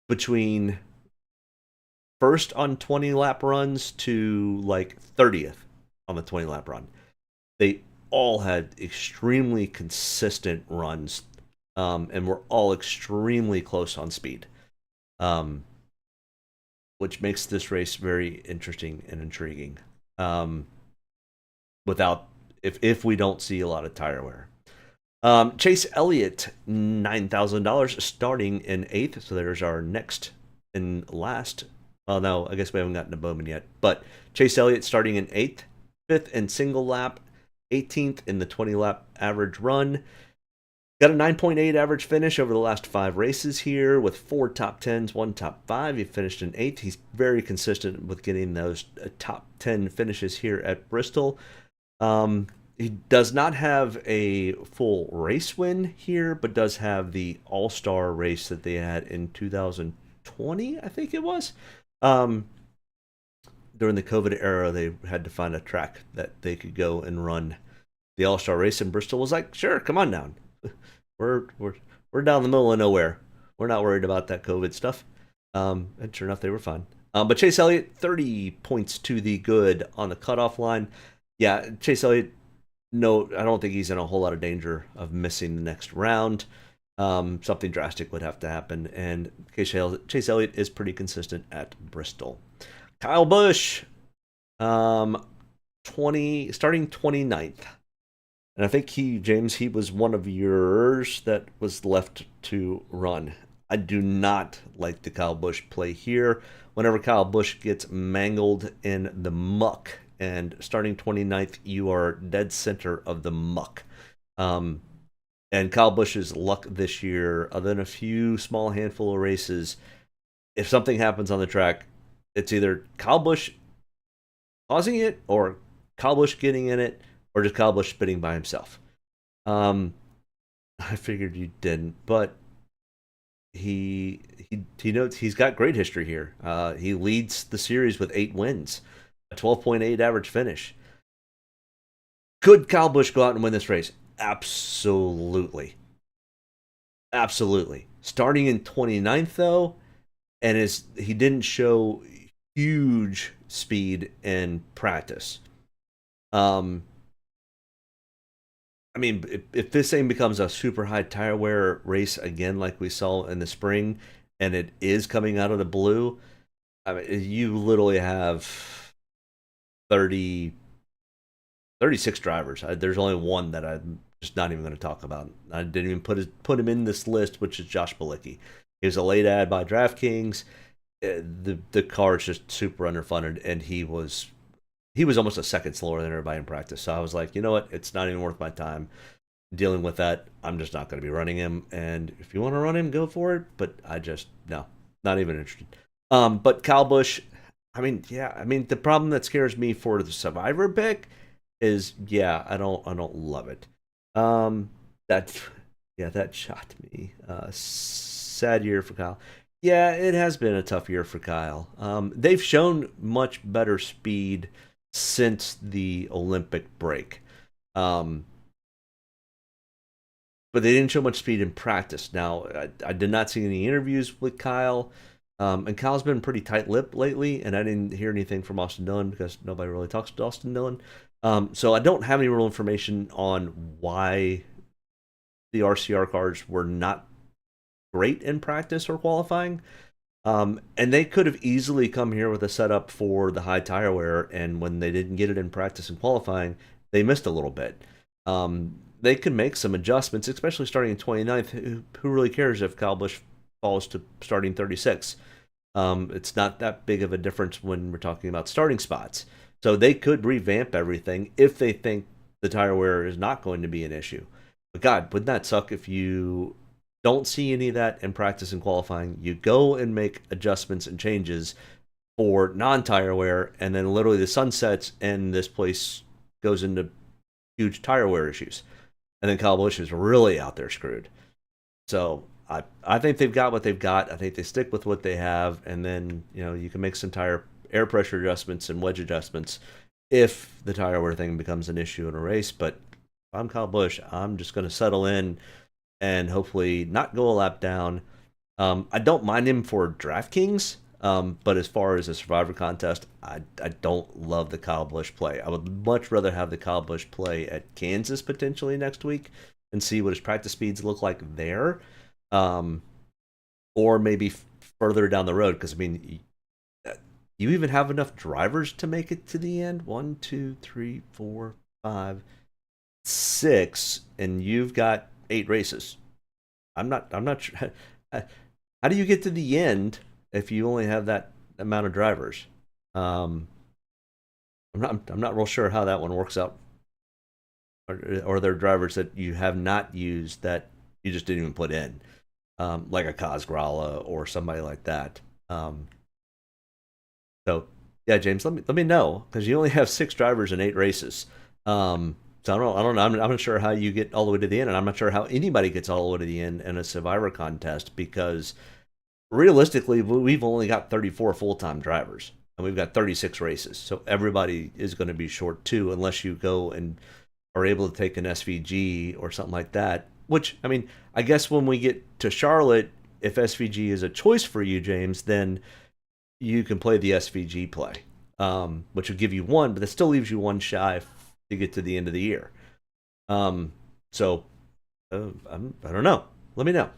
between first on 20-lap runs to like 30th on the 20-lap run. They all had extremely consistent runs, and were all extremely close on speed, which makes this race very interesting and intriguing. If we don't see a lot of tire wear. Chase Elliott, $9,000, starting in 8th. So there's our next and last. Well, no, I guess we haven't gotten to Bowman yet. But Chase Elliott starting in 8th, 5th in single lap, 18th in the 20-lap average run. Got a 9.8 average finish over the last 5 races here with 4 top 10s, 1 top 5. He finished in 8th. He's very consistent with getting those top 10 finishes here at Bristol. He does not have a full race win here, but does have the All-Star race that they had in 2020, I think it was. During the COVID era, they had to find a track that they could go and run the All-Star race, and Bristol was like, sure, come on down. We're down the middle of nowhere. We're not worried about that COVID stuff. And sure enough, they were fine. But Chase Elliott, 30 points to the good on the cutoff line. Yeah, Chase Elliott, no, I don't think he's in a whole lot of danger of missing the next round. Something drastic would have to happen, and Chase Elliott is pretty consistent at Bristol. Kyle Busch, starting 29th. And I think James, he was one of yours that was left to run. I do not like the Kyle Busch play here. Whenever Kyle Busch gets mangled in the muck, and starting 29th, you are dead center of the muck. And Kyle Busch's luck this year, other than a few small handful of races, if something happens on the track, it's either Kyle Busch causing it, or Kyle Busch getting in it, or just Kyle Busch spitting by himself. I figured you didn't, but he knows he's got great history here. He leads the series with 8 wins, a 12.8 average finish. Could Kyle Busch go out and win this race? Absolutely. Absolutely. Starting in 29th, though, and he didn't show huge speed in practice. I mean, if this thing becomes a super high tire wear race again, like we saw in the spring, and it is coming out of the blue, I mean, you literally have 36 drivers. There's only one that I'm just not even going to talk about. I didn't even put him in this list, which is Josh Bilicki. He was a late ad by Draftkings. The car is just super underfunded, and he was almost a second slower than everybody in practice. So I was like, you know what? It's not even worth my time dealing with that. I'm just not going to be running him. And if you want to run him, go for it. But no, not even interested. But Kyle Busch, I mean, yeah, I mean the problem that scares me for the Survivor pick is, yeah, I don't love it. That yeah, that shocked me. Sad year for Kyle. Yeah, it has been a tough year for Kyle. They've shown much better speed since the Olympic break. Um, but they didn't show much speed in practice. Now, I did not see any interviews with Kyle, and Kyle's been pretty tight-lipped lately, and I didn't hear anything from Austin Dillon because nobody really talks to Austin Dillon. So I don't have any real information on why the RCR cars were not great in practice or qualifying. And they could have easily come here with a setup for the high tire wear, and when they didn't get it in practice and qualifying, they missed a little bit. They could make some adjustments, especially starting in 29th. Who really cares if Kyle Busch falls to starting 36? It's not that big of a difference when we're talking about starting spots. So they could revamp everything if they think the tire wear is not going to be an issue. But God, wouldn't that suck if you don't see any of that in practice and qualifying? You go and make adjustments and changes for non-tire wear, and then literally the sun sets and this place goes into huge tire wear issues. And then Kyle Busch is really out there screwed. So I think they've got what they've got. I think they stick with what they have, and then you can make some tire air pressure adjustments and wedge adjustments if the tire wear thing becomes an issue in a race. But if I'm Kyle Busch, I'm just going to settle in and hopefully not go a lap down. I don't mind him for DraftKings, but as far as a Survivor contest, I don't love the Kyle Busch play. I would much rather have the Kyle Busch play at Kansas potentially next week and see what his practice speeds look like there, or maybe further down the road. Because I mean, you even have enough drivers to make it to the end. 1, 2, 3, 4, 5, 6, and you've got 8 races. I'm not sure. How do you get to the end if you only have that amount of drivers? I'm not real sure how that one works out. Or there are drivers that you have not used that you just didn't even put in, like a Kazgrala or somebody like that. So yeah, James, let me know, because you only have 6 drivers in 8 races. So I don't know. I'm not sure how you get all the way to the end, and I'm not sure how anybody gets all the way to the end in a Survivor contest, because realistically, we've only got 34 full-time drivers, and we've got 36 races. So everybody is going to be short too, unless you go and are able to take an SVG or something like that. Which, I mean, I guess when we get to Charlotte, if SVG is a choice for you, James, then you can play the SVG play, which would give you 1, but that still leaves you 1 shy to get to the end of the year. So I don't know. Let me know.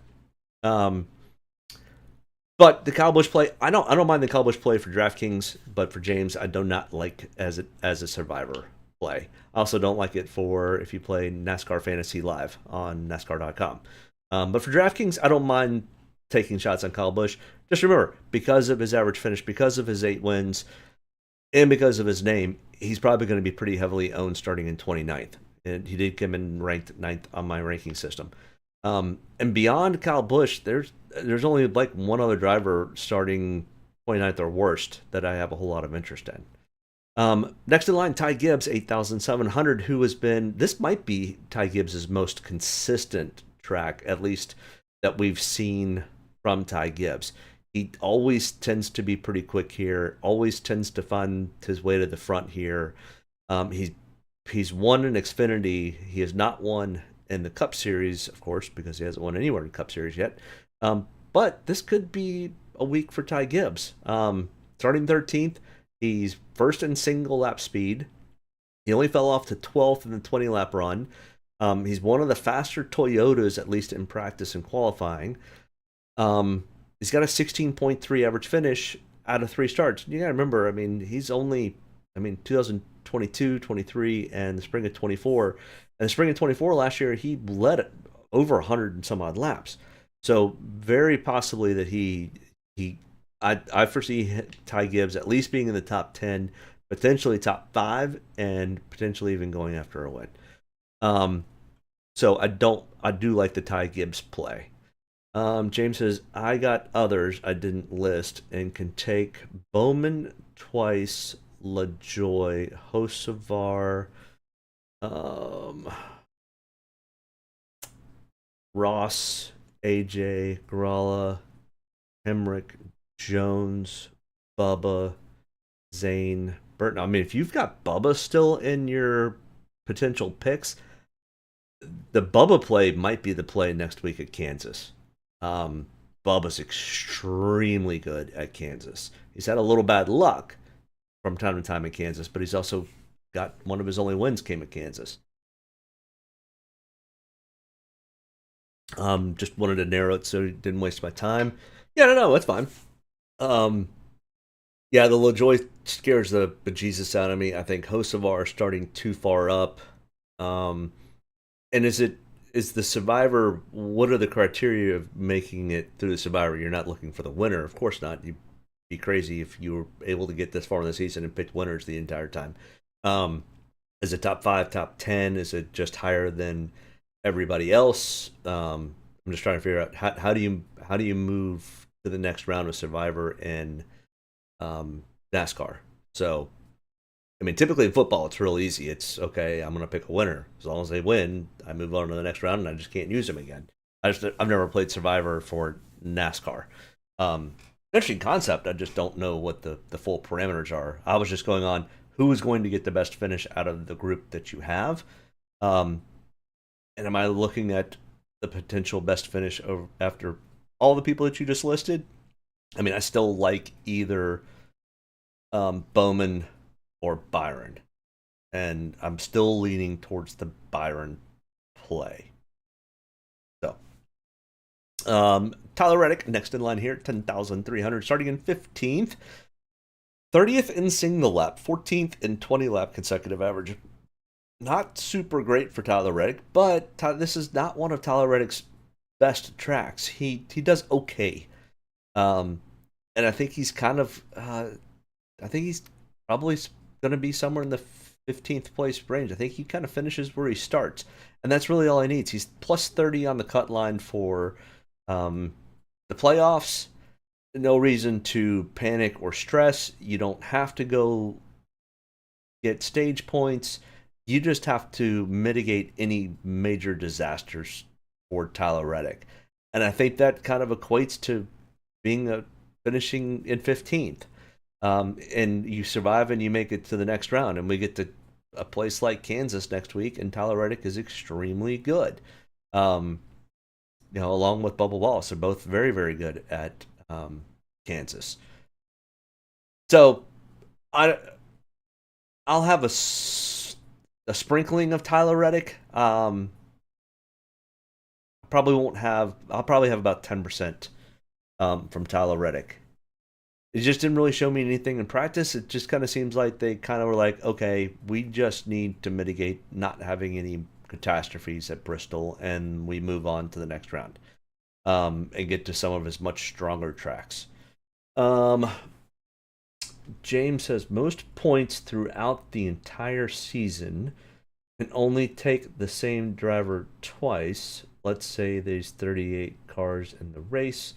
But the Kyle Busch play, I don't mind the Kyle Busch play for DraftKings, but for James, I do not like as a Survivor play. I also don't like it for if you play NASCAR Fantasy Live on NASCAR.com. But for DraftKings, I don't mind taking shots on Kyle Busch. Just remember, because of his average finish, because of his 8 wins, and because of his name, he's probably going to be pretty heavily owned starting in 29th. And he did come in ranked 9th on my ranking system. And beyond Kyle Busch, there's only like 1 other driver starting 29th or worst that I have a whole lot of interest in. Next in line, Ty Gibbs, 8,700, who has been, this might be Ty Gibbs' most consistent track, at least that we've seen from Ty Gibbs. He always tends to be pretty quick here, always tends to find his way to the front here. He's won in Xfinity. He has not won in the Cup Series, of course, because he hasn't won anywhere in Cup Series yet. But this could be a week for Ty Gibbs. Starting 13th, he's first in single lap speed. He only fell off to 12th in the 20-lap run. He's one of the faster Toyotas, at least in practice and qualifying. He's got a 16.3 average finish out of 3 starts. You got to remember, I mean, he's only, 2022, 23, and the spring of 24. And the spring of 24 last year, he led over 100 and some odd laps. So very possibly that I foresee Ty Gibbs at least being in the top 10, potentially top 5, and potentially even going after a win. So I do like the Ty Gibbs play. James says, I got others I didn't list and can take Bowman twice, LaJoy, Hocevar, um, Ross, AJ, Gralla, Hemrick, Jones, Bubba, Zane, Burton. I mean, if you've got Bubba still in your potential picks, the Bubba play might be the play next week at Kansas. Um, Bubba's extremely good at Kansas. He's had a little bad luck from time to time at Kansas, but he's also got one of his only wins came at Kansas. Just wanted to narrow it so didn't waste my time. Yeah, no, that's fine. Um, yeah, the LaJoy scares the bejesus out of me. I think Hocevar starting too far up. Um, and is the survivor? What are the criteria of making it through the survivor? You're not looking for the winner, of course not. You'd be crazy if you were able to get this far in the season and pick winners the entire time. Is it top 5, top 10? Is it just higher than everybody else? I'm just trying to figure out how do you move to the next round of survivor in NASCAR. So I mean, typically in football, it's real easy. It's okay. I'm going to pick a winner. As long as they win, I move on to the next round, and I just can't use them again. I've never played Survivor for NASCAR. Interesting concept. I just don't know what the full parameters are. I was just going on who is going to get the best finish out of the group that you have, and am I looking at the potential best finish after all the people that you just listed? I mean, I still like either Bowman or Byron. And I'm still leaning towards the Byron play. So, Tyler Reddick, next in line here, 10,300, starting in 15th. 30th in single lap, 14th in 20 lap consecutive average. Not super great for Tyler Reddick, but this is not one of Tyler Reddick's best tracks. He does okay. And I think he's kind of, I think he's probably going to be somewhere in the 15th place range. I think he kind of finishes where he starts, and that's really all he needs. He's plus 30 on the cut line for the playoffs. No reason to panic or stress. You don't have to go get stage points. You just have to mitigate any major disasters for Tyler Reddick. And I think that kind of equates to being finishing in 15th. And you survive and you make it to the next round, and we get to a place like Kansas next week, and Tyler Reddick is extremely good. Along with Bubba Wallace, they're both very, very good at Kansas. So, I'll have a sprinkling of Tyler Reddick. I'll probably have about 10% from Tyler Reddick. It just didn't really show me anything in practice. It just kind of seems like they kind of were like, okay, we just need to mitigate not having any catastrophes at Bristol, and we move on to the next round and get to some of his much stronger tracks. James says most points throughout the entire season can only take the same driver twice. Let's say there's 38 cars in the race.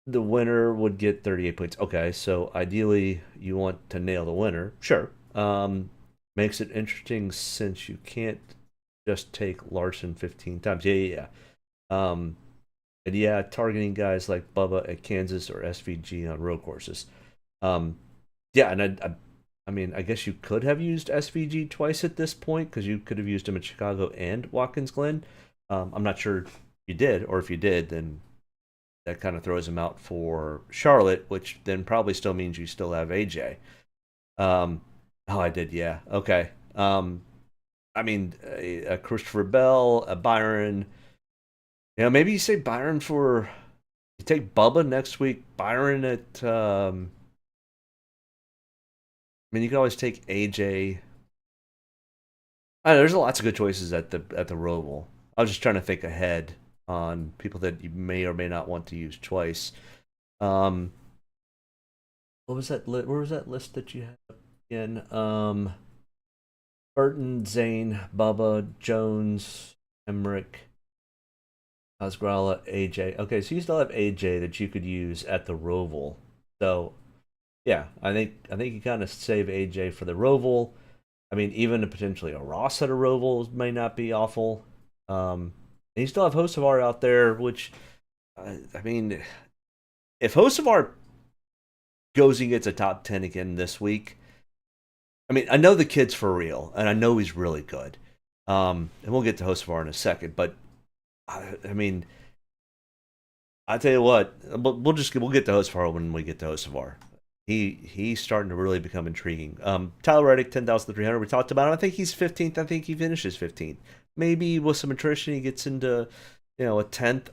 The winner would get 38 points. Okay, so ideally you want to nail the winner. Sure. Makes it interesting since you can't just take Larson 15 times. Yeah. And yeah, targeting guys like Bubba at Kansas or SVG on road courses. Yeah, and I mean, I guess you could have used SVG twice at this point because you could have used him at Chicago and Watkins Glen. I'm not sure if you did, or if you did, then that kind of throws him out for Charlotte, which then probably still means you still have AJ. Oh, I did, yeah. Okay. I mean, a Christopher Bell, a Byron. Maybe you say Byron for. You take Bubba next week. Byron at. I mean, you can always take AJ. I know there's lots of good choices at the Roval. I was just trying to think ahead on people that you may or may not want to use twice. What was that? Where was that list that you had again? Burton, Zane, Bubba, Jones, Emmerich. Osgrala, AJ. Okay, so you still have AJ that you could use at the Roval. So yeah, I think you kind of save AJ for the Roval. I mean, even potentially a Ross at a Roval may not be awful. And you still have Hocevar out there, which I mean, if Hocevar goes and gets a top 10 again this week, I mean, I know the kid's for real, and I know he's really good. And we'll get to Hocevar in a second, but I mean, I tell you what, we'll get to Hocevar when we get to Hocevar. He's starting to really become intriguing. Tyler Reddick, 10,300. We talked about him. I think he's 15th. I think he finishes 15th. Maybe with some attrition, he gets into a 10th.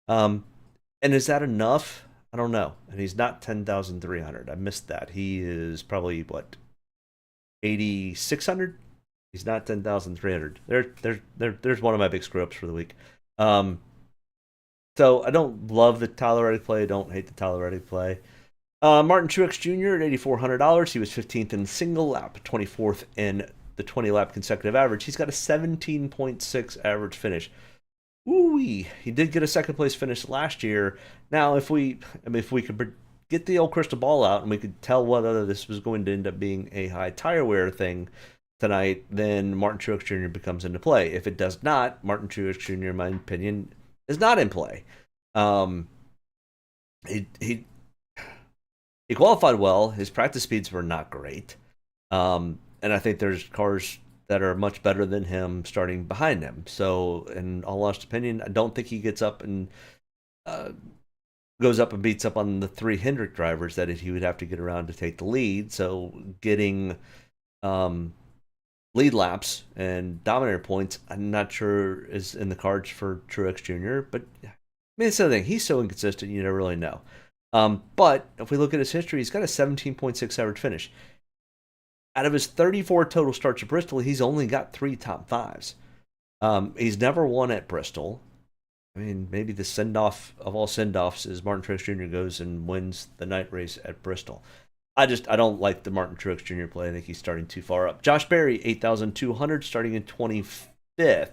And is that enough? I don't know. And he's not 10,300. I missed that. He is probably what 8,600. He's not 10,300. There's one of my big screw ups for the week. So I don't love the Tyler Reddick play. I don't hate the Tyler Reddick play. Martin Truex Jr. at $8,400. He was 15th in single lap, 24th in the 20 lap consecutive average. He's got a 17.6 average finish. Ooh-wee. He did get a second place finish last year. Now, if we could get the old crystal ball out and we could tell whether this was going to end up being a high tire wear thing tonight, then Martin Truex Jr. becomes into play. If it does not, Martin Truex Jr., in my opinion, is not in play. He qualified well. His practice speeds were not great. And I think there's cars that are much better than him starting behind him. So, in all honest opinion, I don't think he gets up and goes up and beats up on the three Hendrick drivers that he would have to get around to take the lead. So, getting lead laps and Dominator points, I'm not sure is in the cards for Truex Jr. But I mean, it's the thing. He's so inconsistent, you never really know. But if we look at his history, he's got a 17.6 average finish. Out of his 34 total starts at Bristol, he's only got 3 top 5s. He's never won at Bristol. I mean, maybe the send-off of all send-offs is Martin Truex Jr. goes and wins the night race at Bristol. I don't like the Martin Truex Jr. play. I think he's starting too far up. Josh Berry, 8,200, starting in 25th.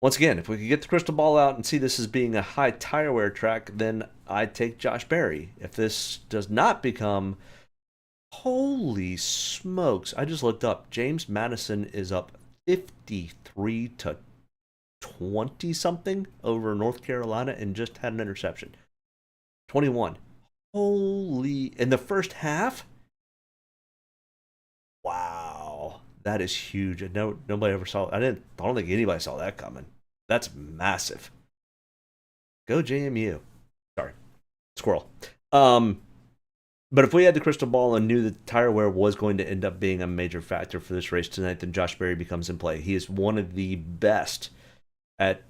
Once again, if we could get the crystal ball out and see this as being a high tire wear track, then I'd take Josh Berry. If this does not become, holy smokes, I just looked up. James Madison is up 53 to 20 something over North Carolina and just had an interception. 21. Holy, in the first half? Wow. That is huge. Nobody ever saw it. I don't think anybody saw that coming. That's massive. Go JMU. Sorry. Squirrel. But if we had the crystal ball and knew that tire wear was going to end up being a major factor for this race tonight, then Josh Berry becomes in play. He is one of the best at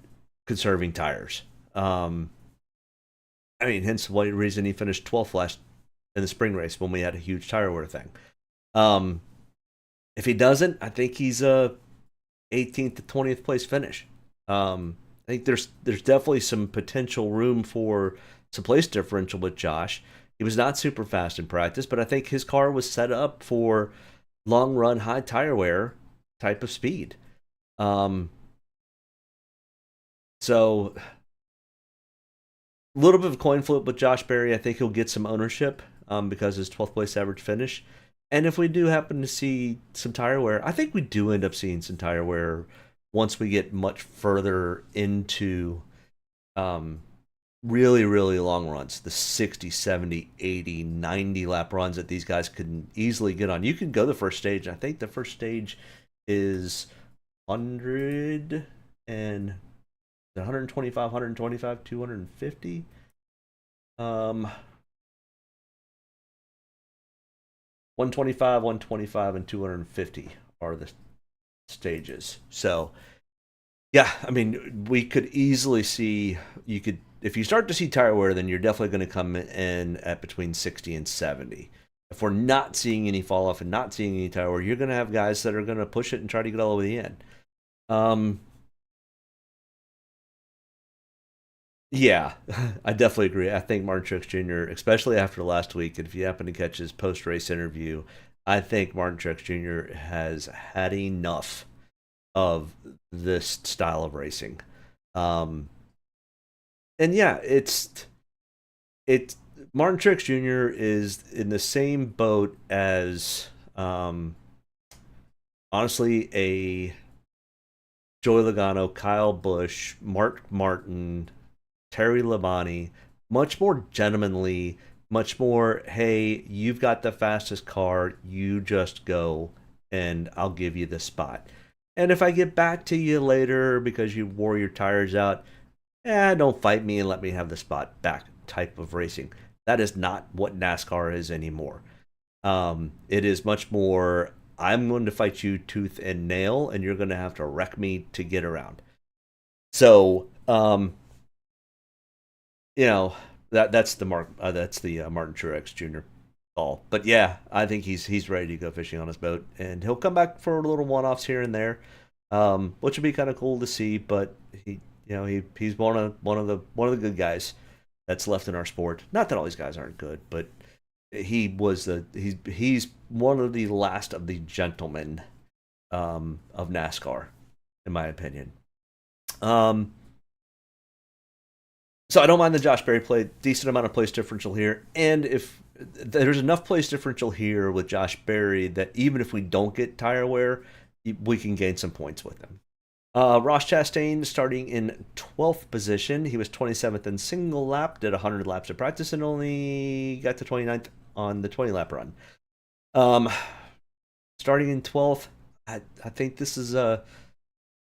conserving tires. I mean, hence the reason he finished 12th last in the spring race when we had a huge tire wear thing. If he doesn't, I think he's a 18th to 20th place finish. I think there's definitely some potential room for some place differential with Josh. He was not super fast in practice, but I think his car was set up for long run high tire wear type of speed. So a little bit of a coin flip with Josh Berry. I think he'll get some ownership because his 12th place average finish. And if we do happen to see some tire wear, I think we do end up seeing some tire wear once we get much further into really, really long runs, the 60, 70, 80, 90 lap runs that these guys could easily get on. You can go the first stage. I think the first stage is 100 and 125, 125, 250. 125, 125, and 250 are the stages. So, yeah, I mean, we could easily see, if you start to see tire wear, then you're definitely going to come in at between 60 and 70. If we're not seeing any fall off and not seeing any tire wear, you're going to have guys that are going to push it and try to get all the way to the end. Yeah, I definitely agree. I think Martin Truex Jr., especially after last week, and if you happen to catch his post-race interview, I think Martin Truex Jr. has had enough of this style of racing. Um, and yeah, it's Martin Truex Jr. is in the same boat as honestly a Joey Logano, Kyle Busch, Mark Martin, Terry Labonte, much more gentlemanly, much more, hey, you've got the fastest car, you just go and I'll give you the spot. And if I get back to you later because you wore your tires out, don't fight me and let me have the spot back type of racing. That is not what NASCAR is anymore. It is much more, I'm going to fight you tooth and nail, and you're going to have to wreck me to get around. So, you know, that's the Martin Truex Jr. call. But yeah, I think he's ready to go fishing on his boat, and he'll come back for little one-offs here and there, which would be kind of cool to see. But he's one of the good guys that's left in our sport. Not that all these guys aren't good, but he's one of the last of the gentlemen of NASCAR, in my opinion. So I don't mind the Josh Berry play. Decent amount of place differential here. And if there's enough place differential here with Josh Berry that even if we don't get tire wear, we can gain some points with him. Ross Chastain starting in 12th position. He was 27th in single lap, did 100 laps of practice, and only got to 29th on the 20 lap run. Starting in 12th, I think this is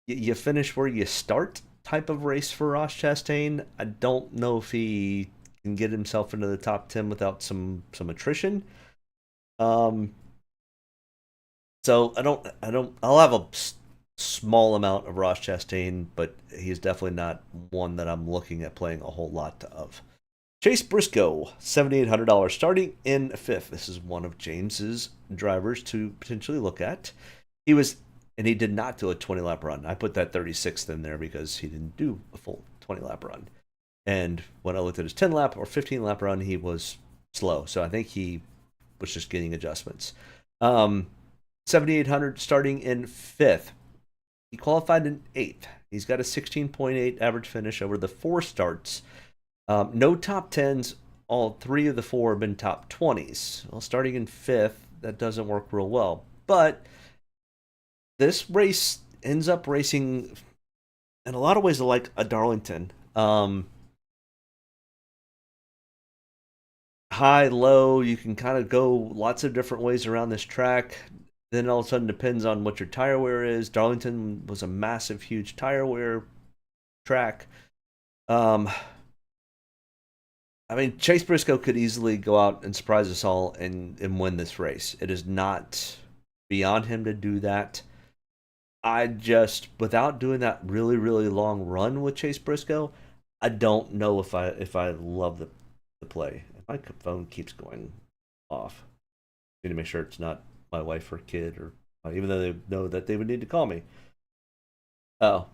you finish where you start type of race for Ross Chastain. I don't know if he can get himself into the top 10 without some attrition. So I'll have a small amount of Ross Chastain, but he's definitely not one that I'm looking at playing a whole lot of. Chase Briscoe, $7,800, starting in 5th. This is one of James's drivers to potentially look at. And he did not do a 20-lap run. I put that 36th in there because he didn't do a full 20-lap run. And when I looked at his 10-lap or 15-lap run, he was slow. So I think he was just getting adjustments. 7,800 starting in 5th. He qualified in 8th. He's got a 16.8 average finish over the 4 starts. No top 10s. All 3 of the 4 have been top 20s. Well, starting in 5th, that doesn't work real well. But this race ends up racing in a lot of ways like a Darlington. High, low, you can kind of go lots of different ways around this track. Then all of a sudden depends on what your tire wear is. Darlington was a massive, huge tire wear track. Chase Briscoe could easily go out and surprise us all and win this race. It is not beyond him to do that. I just, without doing that really, really long run with Chase Briscoe, I don't know if I love the play. My phone keeps going off. I need to make sure it's not my wife or kid, or even though they know that they would need to call me. Oh,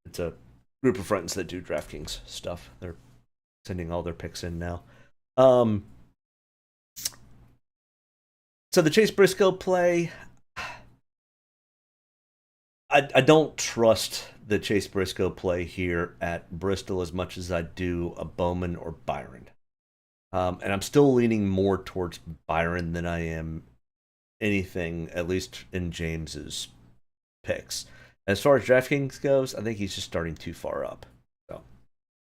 it's a group of friends that do Draftkings stuff. They're sending all their picks in now. So the Chase Briscoe play, I don't trust the Chase Briscoe play here at Bristol as much as I do a Bowman or Byron. And I'm still leaning more towards Byron than I am anything, at least in James's picks. As far as DraftKings goes, I think he's just starting too far up. So,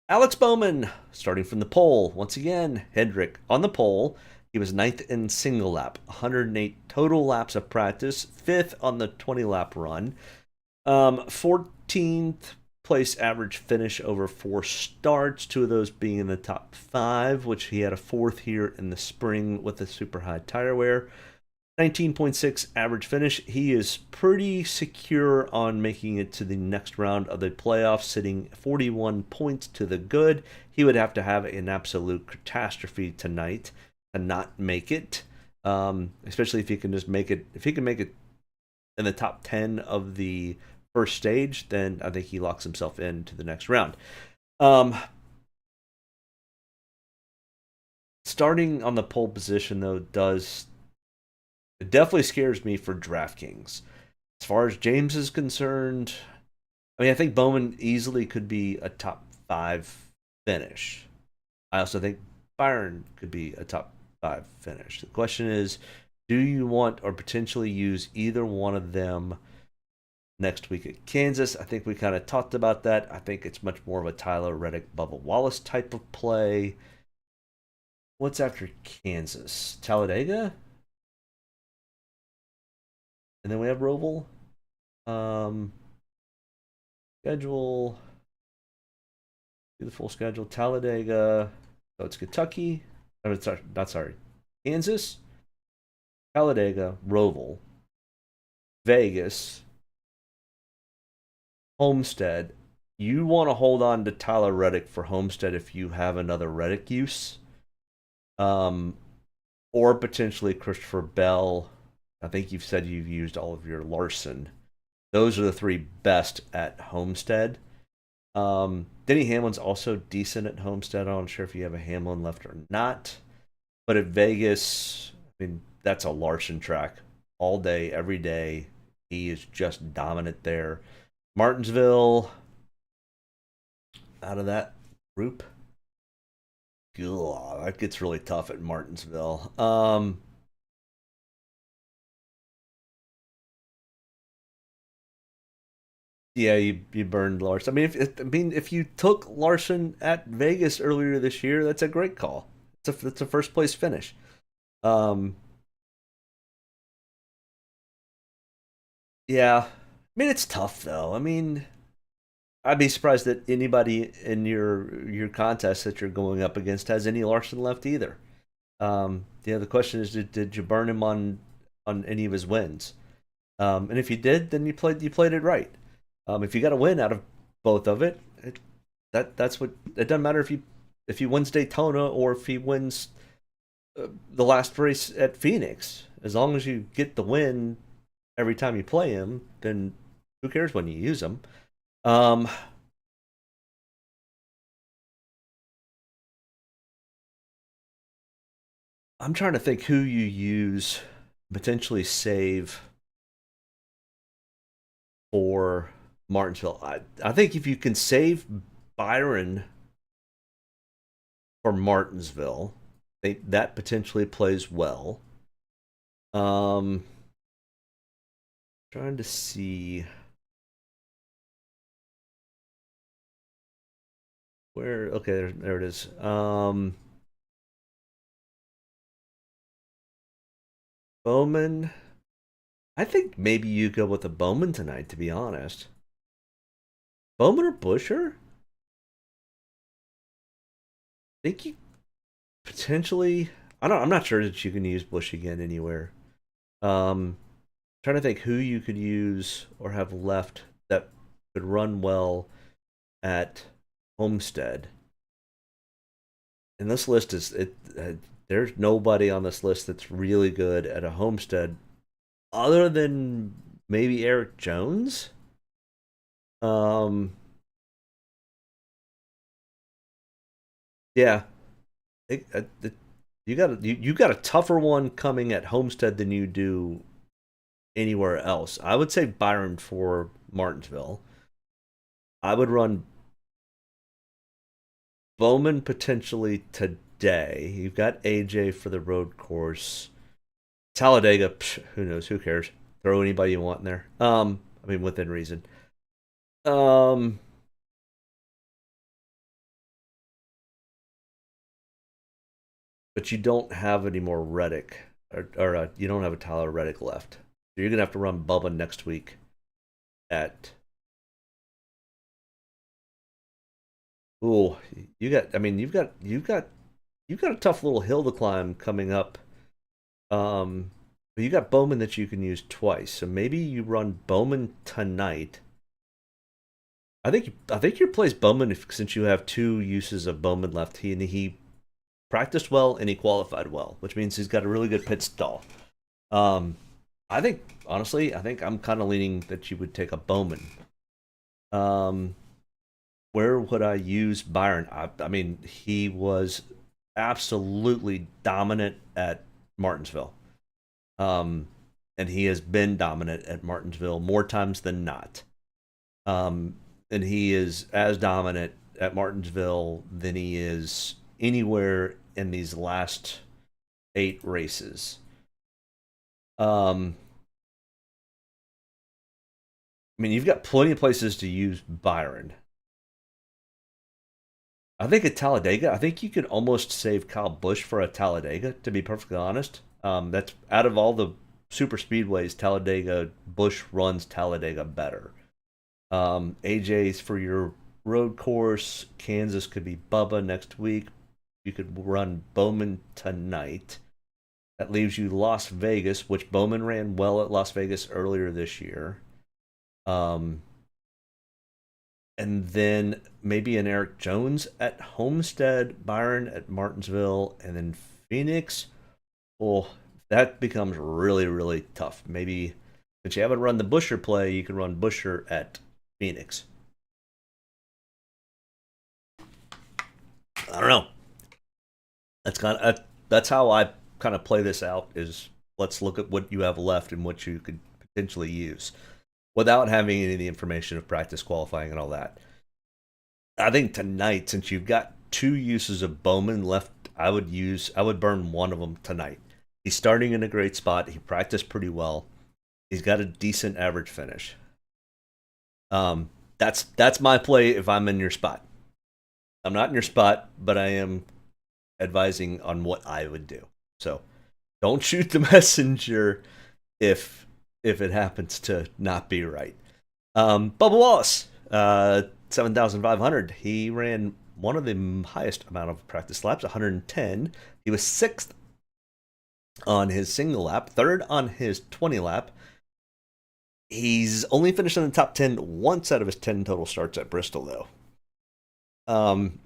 Alex Bowman, starting from the pole. Once again, Hendrick on the pole. He was 9th in single lap, 108 total laps of practice, 5th on the 20-lap run. 14th place average finish over 4 starts, 2 of those being in the top 5, which he had a 4th here in the spring with the super high tire wear. 19.6 average finish. He is pretty secure on making it to the next round of the playoffs, sitting 41 points to the good. He would have to have an absolute catastrophe tonight to not make it, especially if he can just make it. If he can make it in the top 10 of the first stage, then I think he locks himself into the next round. Starting on the pole position, though, does It definitely scares me for DraftKings. As far as James is concerned, I mean, I think Bowman easily could be a top 5 finish. I also think Byron could be a top 5 finish. The question is, do you want or potentially use either one of them next week at Kansas? I think we kind of talked about that. I think it's much more of a Tyler Reddick, Bubba Wallace type of play. What's after Kansas? Talladega? And then we have Roval. Schedule. Do the full schedule. Talladega. So it's Kentucky. Oh, sorry, not sorry. Kansas, Talladega, Roval, Vegas, Homestead. You want to hold on to Tyler Reddick for Homestead if you have another Reddick use. Or potentially Christopher Bell. I think you've said you've used all of your Larson. Those are the 3 best at Homestead. Denny Hamlin's also decent at Homestead. I'm not sure if you have a Hamlin left or not. But at Vegas, I mean, that's a Larson track all day, every day. He is just dominant there. Martinsville, out of that group, God, that gets really tough at Martinsville. Yeah, you burned Larson. I mean, if you took Larson at Vegas earlier this year, that's a great call. It's a first place finish. Um, yeah, I mean it's tough though. I mean, I'd be surprised that anybody in your contest that you're going up against has any Larson left either. The question is, did you burn him on any of his wins? And if you did, then you played it right. If you got a win out of both of that's what it doesn't matter if he wins Daytona or if he wins the last race at Phoenix. As long as you get the win every time you play him, then who cares when you use him? Um, I'm trying to think who you use potentially save for Martinsville. I think if you can save Byron for Martinsville, I think that potentially plays well. Trying to see where. Okay, there it is. Bowman. I think maybe you go with a Bowman tonight. To be honest, Bowman or Busher? I think you potentially. I don't. I'm not sure that you can use Bush again anywhere. Um, Trying to think who you could use or have left that could run well at Homestead. And this list is it. There's nobody on this list that's really good at a Homestead, other than maybe Eric Jones. Um, yeah, you got a tougher one coming at Homestead than you do anywhere else. I would say Byron for Martinsville. I would run Bowman potentially today. You've got AJ for the road course. Talladega, who knows? Who cares? Throw anybody you want in there. I mean within reason. Um, but you don't have any more Reddick, or you don't have a Tyler Reddick left. So you're gonna have to run Bubba next week at. Oh, you got. I mean, you've got a tough little hill to climb coming up. But you got Bowman that you can use twice, so maybe you run Bowman tonight. I think your play's Bowman since you have 2 uses of Bowman left. He practiced well and he qualified well, which means he's got a really good pit stall. Um, I think honestly, I think I'm kind of leaning that you would take a Bowman. Um, where would I use Byron? I mean, he was absolutely dominant at Martinsville. And he has been dominant at Martinsville more times than not. And he is as dominant at Martinsville than he is anywhere in these last 8 races. I mean, you've got plenty of places to use Byron. I think at Talladega, I think you could almost save Kyle Busch for a Talladega, to be perfectly honest. That's out of all the super speedways, Talladega, Busch runs Talladega better. AJ's for your road course. Kansas could be Bubba next week. You could run Bowman tonight. That leaves you Las Vegas, which Bowman ran well at Las Vegas earlier this year. And then maybe an Eric Jones at Homestead, Byron at Martinsville, and then Phoenix. Well, that becomes really, really tough. Maybe since you haven't run the Buescher play, you can run Buescher at Phoenix. I don't know. That's how I kind of play this out. Is let's look at what you have left and what you could potentially use, without having any of the information of practice qualifying and all that. I think tonight, since you've got 2 uses of Bowman left, I would burn one of them tonight. He's starting in a great spot. He practiced pretty well. He's got a decent average finish. That's my play if I'm in your spot. I'm not in your spot, but I am advising on what I would do. So don't shoot the messenger if it happens to not be right. Bubba Wallace, 7,500. He ran one of the highest amount of practice laps, 110. He was 6th on his single lap, 3rd on his 20 lap. He's only finished in the top 10 once out of his 10 total starts at Bristol, though.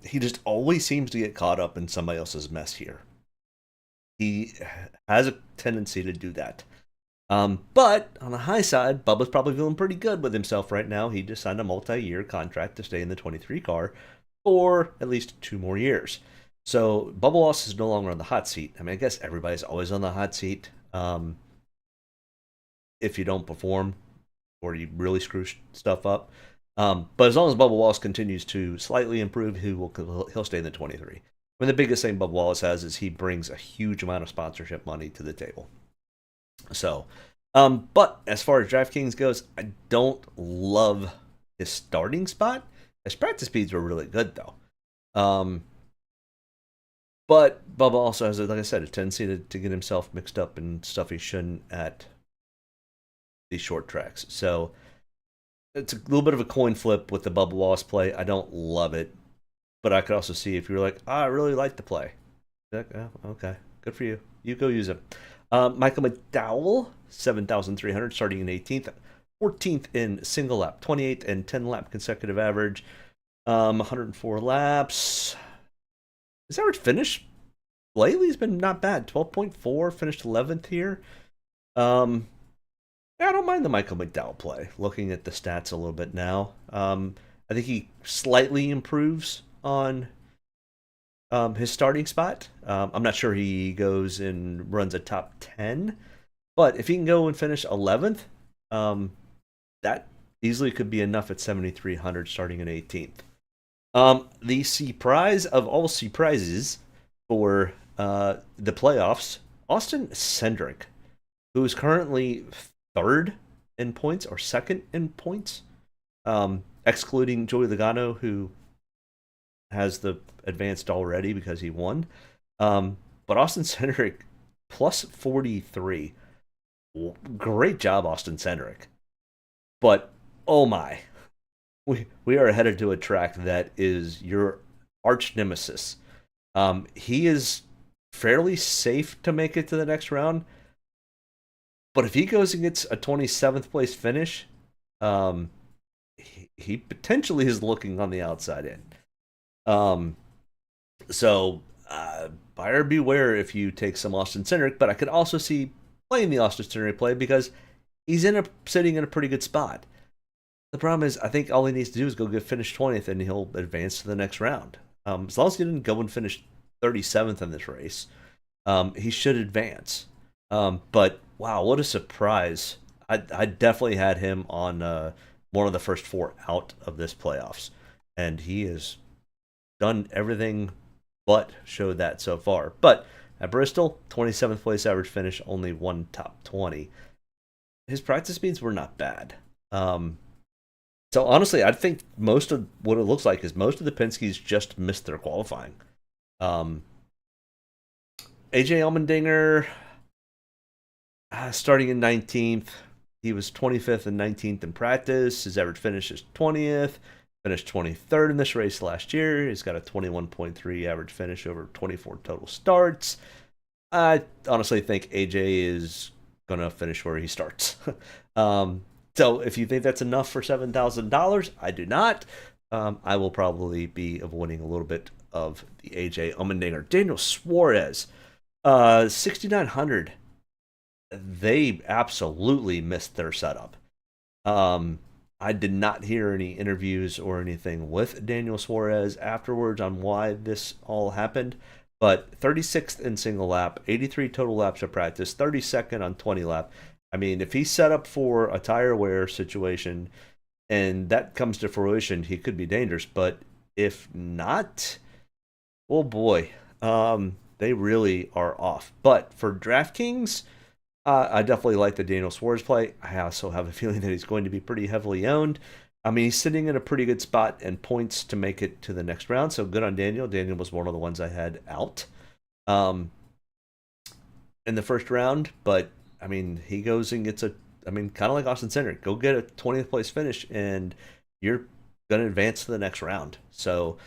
He just always seems to get caught up in somebody else's mess here. He has a tendency to do that. But on the high side, Bubba's probably feeling pretty good with himself right now. He just signed a multi-year contract to stay in the 23 car for at least 2 more years. So Bubba Wallace is no longer on the hot seat. I mean, I guess everybody's always on the hot seat. If you don't perform or you really screw stuff up. But as long as Bubba Wallace continues to slightly improve, he'll stay in the 23. I mean, the biggest thing Bubba Wallace has is he brings a huge amount of sponsorship money to the table. So, but as far as DraftKings goes, I don't love his starting spot. His practice speeds were really good, though. But Bubba also has, like I said, a tendency to get himself mixed up in stuff he shouldn't at these short tracks. So it's a little bit of a coin flip with the Bubba Wallace play. I don't love it, but I could also see if you're like, I really like the play. Like, oh, okay, good for you. You go use it. Michael McDowell, 7,300, starting in 18th, 14th in single lap, 28th and 10 lap consecutive average, 104 laps. His average finish lately has been not bad, 12.4, finished 11th here. Yeah, I don't mind the Michael McDowell play. Looking at the stats a little bit now, I think he slightly improves on his starting spot. I'm not sure he goes and runs a top 10, but if he can go and finish 11th, that easily could be enough at 7,300 starting in 18th. The surprise of all surprises for the playoffs, Austin Cindric, who is currently 3rd in points or 2nd in points, excluding Joey Logano, who has the advanced already because he won. But Austin Cindric plus 43. Great job, Austin Cindric. But oh my, we are headed to a track that is your arch nemesis. He is fairly safe to make it to the next round. But if he goes and gets a 27th place finish, he potentially is looking on the outside in. So buyer beware if you take some Austin Cindric, but I could also see playing the Austin Cindric play because he's sitting in a pretty good spot. The problem is, I think all he needs to do is go get finish 20th, and he'll advance to the next round. As long as he didn't go and finish 37th in this race, he should advance. But wow, what a surprise. I definitely had him on one of the first 4 out of this playoffs. And he has done everything but show that so far. But at Bristol, 27th place average finish, only one top 20. His practice speeds were not bad. So honestly, I think most of what it looks like is most of the Penske's just missed their qualifying. AJ Allmendinger, starting in 19th, he was 25th and 19th in practice. His average finish is 20th. Finished 23rd in this race last year. He's got a 21.3 average finish over 24 total starts. I honestly think AJ is going to finish where he starts. So if you think that's enough for $7,000, I do not. I will probably be avoiding a little bit of the AJ Allmendinger. Daniel Suarez, 6,900. They absolutely missed their setup. I did not hear any interviews or anything with Daniel Suarez afterwards on why this all happened, but 36th in single lap, 83 total laps of practice, 32nd on 20 lap. I mean, if he's set up for a tire wear situation and that comes to fruition, he could be dangerous, but if not, oh boy, they really are off. But for DraftKings, I definitely like the Daniel Suarez play. I also have a feeling that he's going to be pretty heavily owned. I mean, he's sitting in a pretty good spot and points to make it to the next round. So good on Daniel. Daniel was one of the ones I had out in the first round. But, I mean, he goes and gets kind of like Austin Center. Go get a 20th place finish, and you're going to advance to the next round. So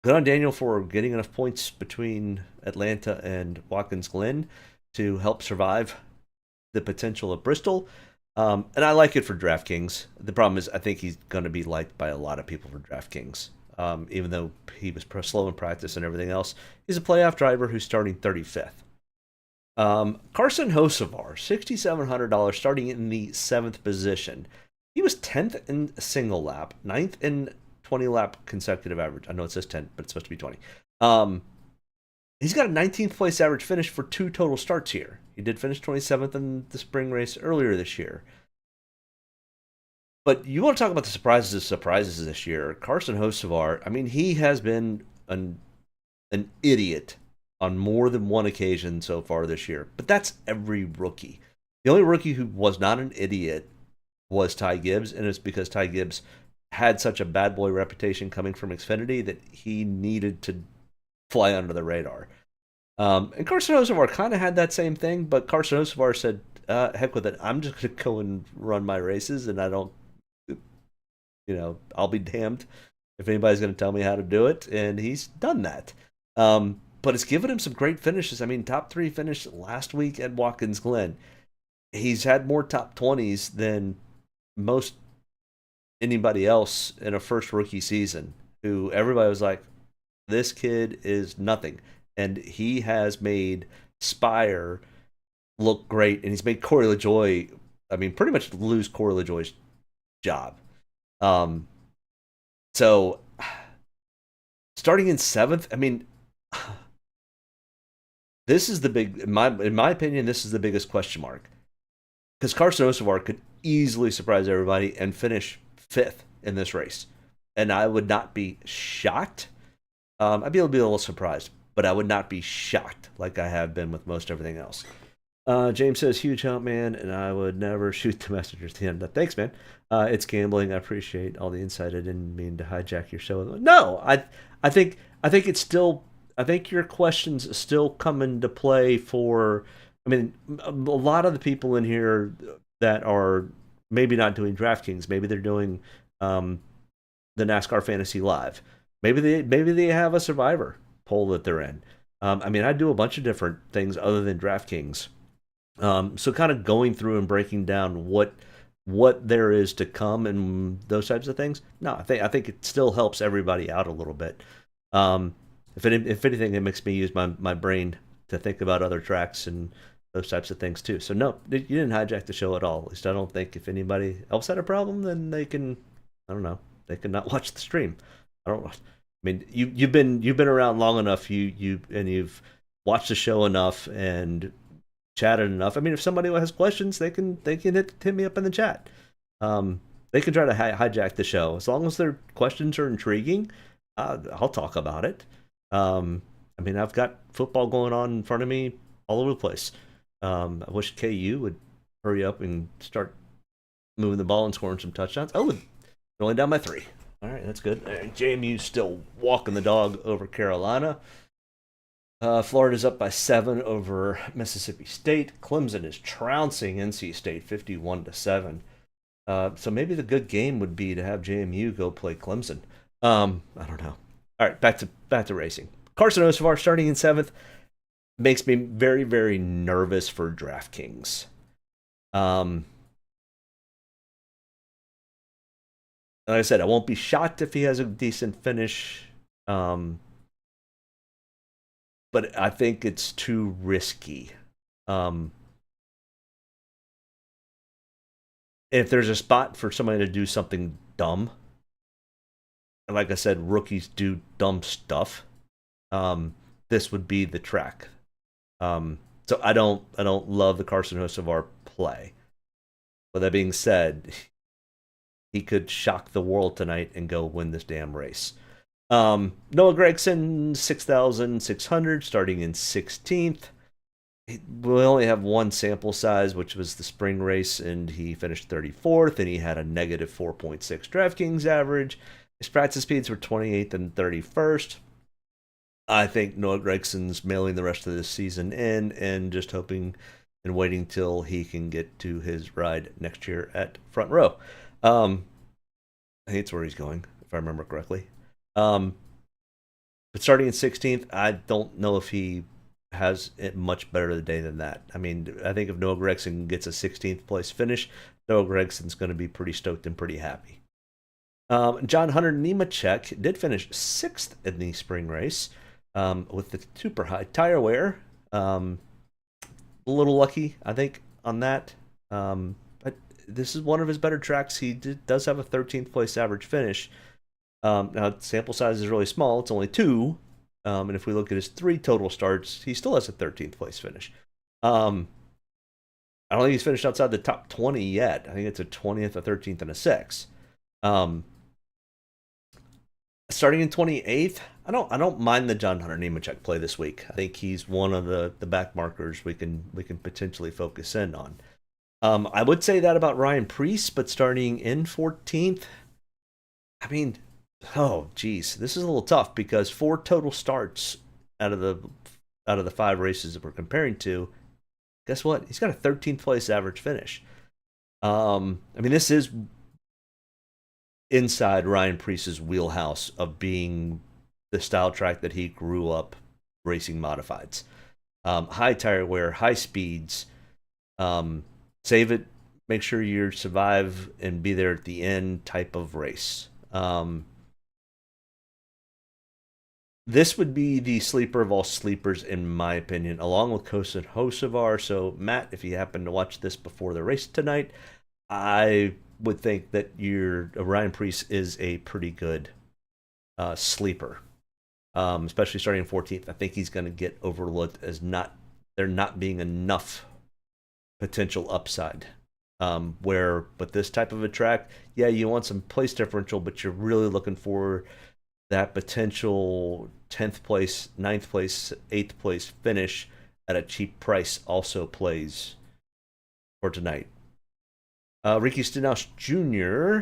good on Daniel for getting enough points between Atlanta and Watkins Glen to help survive the potential of Bristol. And I like it for DraftKings. The problem is I think he's going to be liked by a lot of people for DraftKings. Even though he was slow in practice and everything else, he's a playoff driver who's starting 35th. Carson Hocevar, $6,700, starting in the 7th position. He was 10th in single lap, 9th in 20 lap consecutive average. I know it says 10, but it's supposed to be 20. He's got a 19th place average finish for 2 total starts here. He did finish 27th in the spring race earlier this year. But you want to talk about the surprises this year. Carson Hocevar, I mean, he has been an idiot on more than one occasion so far this year. But that's every rookie. The only rookie who was not an idiot was Ty Gibbs, and it's because Ty Gibbs had such a bad boy reputation coming from Xfinity that he needed to fly under the radar. And Carson Hocevar kind of had that same thing, but Carson Hocevar said, heck with it, I'm just going to go and run my races, and I don't, I'll be damned if anybody's going to tell me how to do it, and he's done that. But it's given him some great finishes. I mean, top 3 finish last week at Watkins Glen. He's had more top 20s than most anybody else in a first rookie season, who everybody was like, this kid is nothing. And he has made Spire look great, and he's made Corey LaJoy, pretty much lose Corey LaJoy's job. So, starting in 7th, this is the big, in my opinion, this is the biggest question mark. Because Carson Hocevar could easily surprise everybody and finish 5th in this race. And I would not be shocked. I'd be able to be a little surprised, but I would not be shocked like I have been with most everything else. James says, huge help, man, and I would never shoot the messengers at the end. Thanks, man. It's gambling. I appreciate all the insight. I didn't mean to hijack your show. No, I think it's still, I think your questions still come into play for, a lot of the people in here that are maybe not doing DraftKings, maybe they're doing the NASCAR Fantasy Live. Maybe they have a Survivor poll that they're in. I do a bunch of different things other than DraftKings. So kind of going through and breaking down what there is to come and those types of things. No, I think it still helps everybody out a little bit. If anything, it makes me use my brain to think about other tracks and those types of things too. So no, you didn't hijack the show at all. At least I don't think. If anybody else had a problem, then they can, I don't know, they can not watch the stream. I don't know. You've been around long enough. You've watched the show enough, and chatted enough. I mean, if somebody has questions, they can hit me up in the chat. They can try to hijack the show as long as their questions are intriguing. I'll talk about it. I mean, I've got football going on in front of me all over the place. I wish KU would hurry up and start moving the ball and scoring some touchdowns. Oh, they're only down by 3. All right, that's good. JMU's still walking the dog over Carolina. Florida's up by 7 over Mississippi State. Clemson is trouncing NC State 51-7. So maybe the good game would be to have JMU go play Clemson. I don't know. All right, back to racing. Carson Hocevar starting in 7th makes me very, very nervous for DraftKings. Like I said, I won't be shocked if he has a decent finish. But I think it's too risky. If there's a spot for somebody to do something dumb, and like I said, rookies do dumb stuff, this would be the track. So I don't love the Carson Hocevar play. With that being said, he could shock the world tonight and go win this damn race. Noah Gragson, 6,600, starting in 16th. We only have one sample size, which was the spring race, and he finished 34th, and he had a negative 4.6 DraftKings average. His practice speeds were 28th and 31st. I think Noah Gregson's mailing the rest of this season in and just hoping and waiting till he can get to his ride next year at Front Row. I think it's where he's going, if I remember correctly. But starting in 16th, I don't know if he has it much better of the day than that. I mean, I think if Noah Gragson gets a 16th place finish, Noah Gregson's going to be pretty stoked and pretty happy. John Hunter Nemechek did finish 6th in the spring race with the super high tire wear. A little lucky, I think, on that. But this is one of his better tracks. He does have a 13th place average finish. Now, sample size is really small. It's only 2. And if we look at his 3 total starts, he still has a 13th place finish. I don't think he's finished outside the top 20 yet. I think it's a 20th, a 13th, and a 6th. Starting in 28th, I don't mind the John Hunter Nemechek play this week. I think he's one of the back markers we can potentially focus in on. I would say that about Ryan Preece, but starting in 14th, I mean, oh geez, this is a little tough because 4 total starts out of the 5 races that we're comparing to. Guess what? He's got a 13th place average finish. I mean, this is inside Ryan Preece's wheelhouse of being the style track that he grew up racing modifieds. High tire wear, high speeds. Save it, make sure you survive and be there at the end type of race. This would be the sleeper of all sleepers, in my opinion, along with Carson Hocevar. So, Matt, if you happen to watch this before the race tonight, I would think that Ryan Preece is a pretty good sleeper, especially starting 14th. I think he's going to get overlooked as there not being enough potential upside. But this type of a track, yeah, you want some place differential, but you're really looking for that potential 10th place, 9th place, 8th place finish at a cheap price also plays for tonight. Ricky Stenhouse Jr.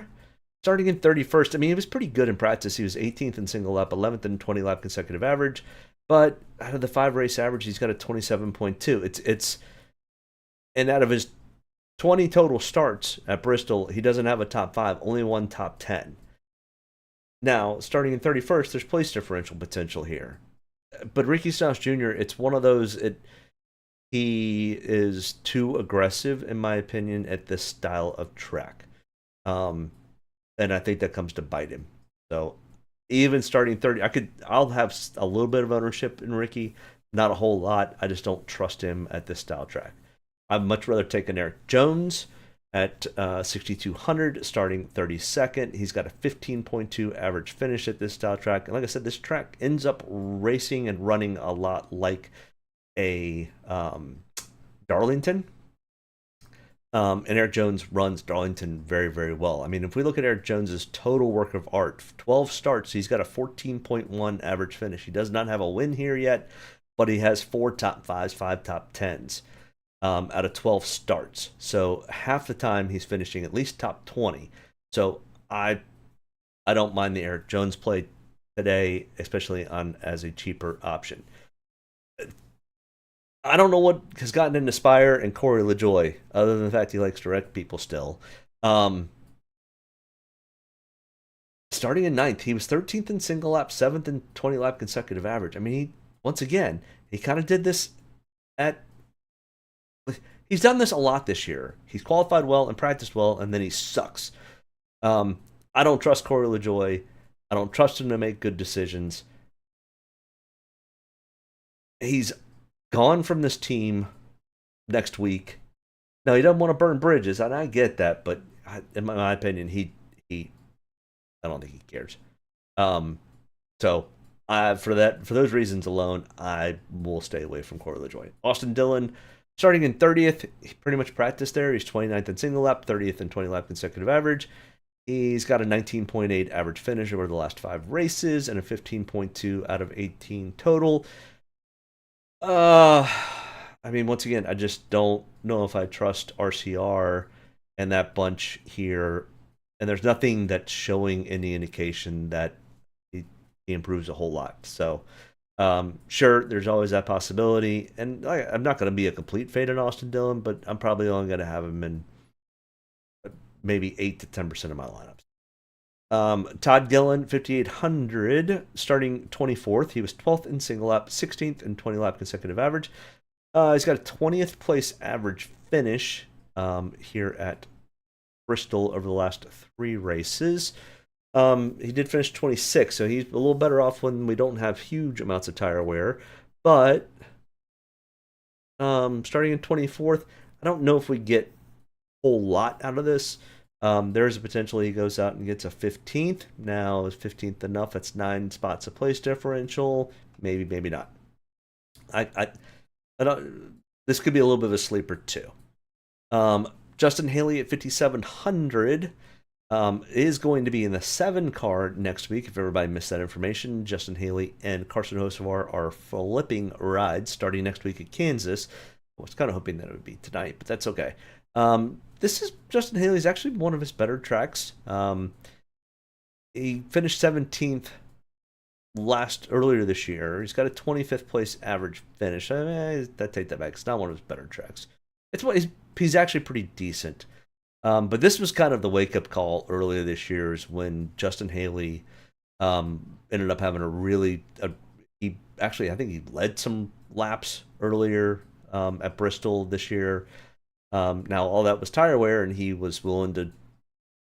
starting in 31st. I mean, he was pretty good in practice. He was 18th in single lap, 11th in 20 lap consecutive average. But out of the 5 race average, he's got a 27.2. And out of his 20 total starts at Bristol, he doesn't have a top 5, only one top 10. Now, starting in 31st, there's place differential potential here. But Ricky Stenhouse Jr., it's one of those, he is too aggressive, in my opinion, at this style of track. And I think that comes to bite him. So even starting 30, I'll have a little bit of ownership in Ricky, not a whole lot. I just don't trust him at this style track. I'd much rather take an Eric Jones at 6,200, starting 32nd. He's got a 15.2 average finish at this style track. And like I said, this track ends up racing and running a lot like a Darlington. And Eric Jones runs Darlington very, very well. I mean, if we look at Eric Jones's total work of art, 12 starts, he's got a 14.1 average finish. He does not have a win here yet, but he has 4 top 5s, 5 top 10s out of 12 starts. So half the time he's finishing at least top 20. So I don't mind the Eric Jones play today, especially on as a cheaper option. I don't know what has gotten into Spire and Corey LaJoy, other than the fact he likes to wreck people still. Starting in 9th, he was 13th in single lap, 7th in 20 lap consecutive average. I mean, once again, he kind of did this he's done this a lot this year. He's qualified well and practiced well, and then he sucks. I don't trust Corey LaJoy. I don't trust him to make good decisions. He's gone from this team next week. Now, he doesn't want to burn bridges, and I get that, but in my opinion, he I don't think he cares. So for those reasons alone, I will stay away from Corey LaJoy. Austin Dillon, starting in 30th, he pretty much practiced there. He's 29th in single lap, 30th in 20 lap consecutive average. He's got a 19.8 average finish over the last 5 races and a 15.2 out of 18 total. I mean, once again, I just don't know if I trust RCR and that bunch here. And there's nothing that's showing any indication that he improves a whole lot. So, sure, there's always that possibility. And I'm not going to be a complete fade on Austin Dillon, but I'm probably only going to have him in maybe 8 to 10% of my lineups. Todd Gillen, 5,800, starting 24th. He was 12th in single lap, 16th in 20 lap consecutive average. He's got a 20th place average finish here at Bristol over the last 3 races. He did finish 26th, so he's a little better off when we don't have huge amounts of tire wear. But starting in 24th, I don't know if we get a whole lot out of this. There's a potential he goes out and gets a 15th. Now, is 15th enough? That's 9 spots of place differential. Maybe, maybe not. I don't. This could be a little bit of a sleeper too. Justin Haley at 5,700 is going to be in the 7 car next week. If everybody missed that information, Justin Haley and Carson Hocevar are flipping rides starting next week at Kansas. I was kind of hoping that it would be tonight, but that's okay. This is Justin Haley's actually one of his better tracks. He finished 17th earlier this year. He's got a 25th place average finish. I take that back. It's not one of his better tracks. He's actually pretty decent. But this was kind of the wake-up call earlier this year is when Justin Haley ended up having I think he led some laps earlier at Bristol this year. Now, all that was tire wear, and he was willing to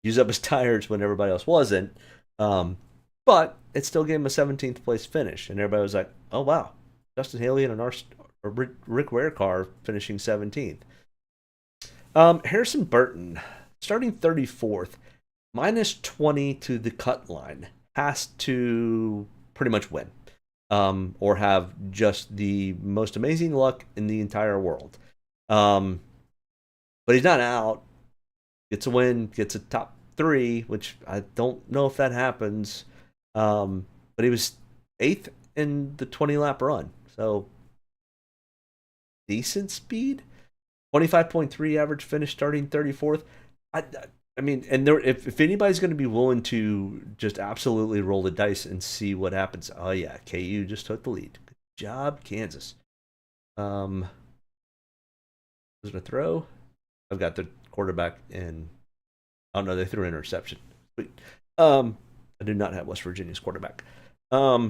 use up his tires when everybody else wasn't. But it still gave him a 17th place finish, and everybody was like, oh, wow, Justin Haley in a Rick Ware car finishing 17th. Harrison Burton, starting 34th, minus 20 to the cut line, has to pretty much win or have just the most amazing luck in the entire world. But he's not out. Gets a win, gets a top 3, which I don't know if that happens. But he was 8th in the 20-lap run. So, decent speed. 25.3 average finish starting 34th. I mean, and if anybody's going to be willing to just absolutely roll the dice and see what happens, oh yeah, KU just took the lead. Good job, Kansas. Was it a throw? I've got the quarterback in. Oh no, they threw an interception. Sweet. I do not have West Virginia's quarterback. Back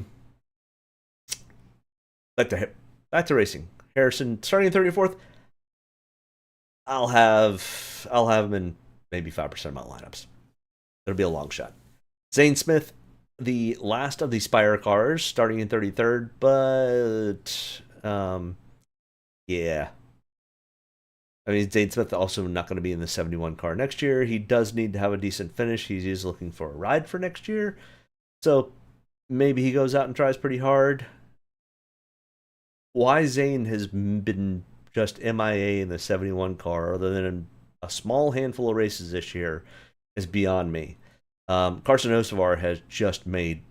to racing. Harrison starting in 34th. I'll have him in maybe 5% of my lineups. It'll be a long shot. Zane Smith, the last of the Spire cars, starting in 33rd, but yeah. I mean, Zane Smith also not going to be in the 71 car next year. He does need to have a decent finish. He's looking for a ride for next year. So maybe he goes out and tries pretty hard. Why Zane has been just MIA in the 71 car, other than a small handful of races this year, is beyond me. Carson Hocevar has just made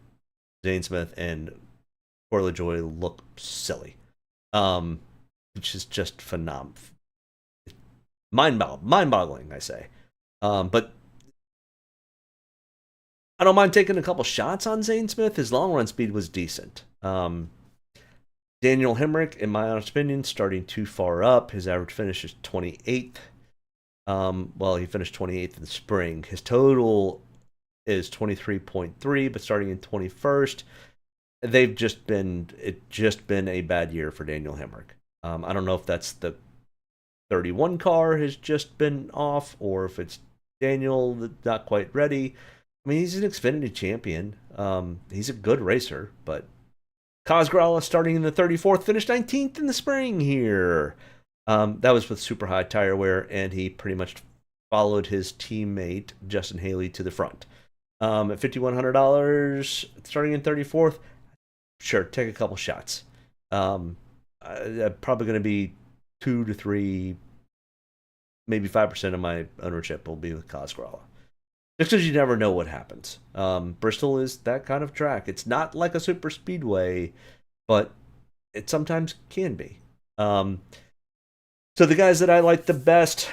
Zane Smith and Corey LaJoie look silly, which is just phenomenal. Mind-boggling, I say. But I don't mind taking a couple shots on Zane Smith. His long-run speed was decent. Daniel Hemrick, in my honest opinion, starting too far up. His average finish is 28th. Well, he finished 28th in the spring. His total is 23.3, but starting in 21st. It's just been a bad year for Daniel Hemrick. I don't know if that's the 31 car has just been off, or if it's Daniel not quite ready. I mean, he's an Xfinity champion. He's a good racer, but Cosgrala starting in the 34th, finished 19th in the spring here. That was with super high tire wear, and he pretty much followed his teammate Justin Haley to the front. At $5,100, starting in 34th, sure, take a couple shots. Probably going to be 2 to 3, maybe 5% of my ownership will be with Cosgrala. Just because you never know what happens. Bristol is that kind of track. It's not like a super speedway, but it sometimes can be. So the guys that I like the best,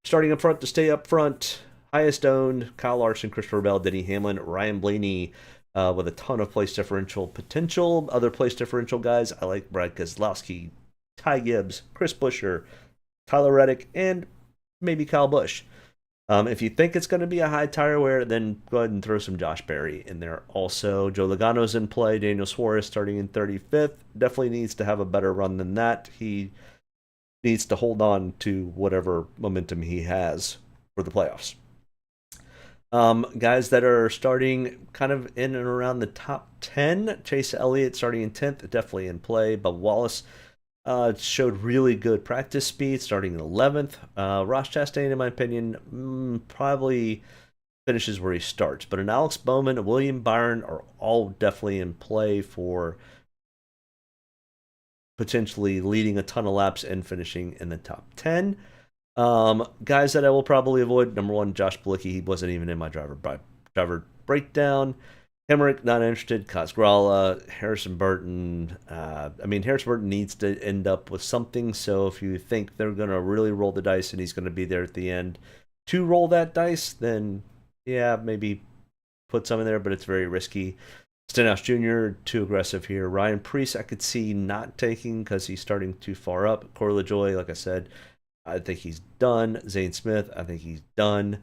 starting up front to stay up front, highest owned, Kyle Larson, Christopher Bell, Denny Hamlin, Ryan Blaney, with a ton of place differential potential. Other place differential guys, I like Brad Keselowski, Ty Gibbs, Chris Buescher, Tyler Reddick, and maybe Kyle Busch. If you think it's going to be a high tire wear, then go ahead and throw some Josh Berry in there. Also, Joe Logano's in play. Daniel Suarez starting in 35th. Definitely needs to have a better run than that. He needs to hold on to whatever momentum he has for the playoffs. Guys that are starting kind of in and around the top 10. Chase Elliott starting in 10th, definitely in play. But Wallace showed really good practice speed, starting in 11th. Ross Chastain, in my opinion, probably finishes where he starts. But an Alex Bowman, a William Byron are all definitely in play for potentially leading a ton of laps and finishing in the top 10. Guys that I will probably avoid, number one, Josh Bilicki. He wasn't even in my driver breakdown. Hemrick, not interested. Cosgrala, Harrison Burton. Harrison Burton needs to end up with something. So if you think they're going to really roll the dice and he's going to be there at the end to roll that dice, then yeah, maybe put some in there, but it's very risky. Stenhouse Jr., too aggressive here. Ryan Preece, I could see not taking because he's starting too far up. Corey LaJoie, like I said, I think he's done. Zane Smith, I think he's done.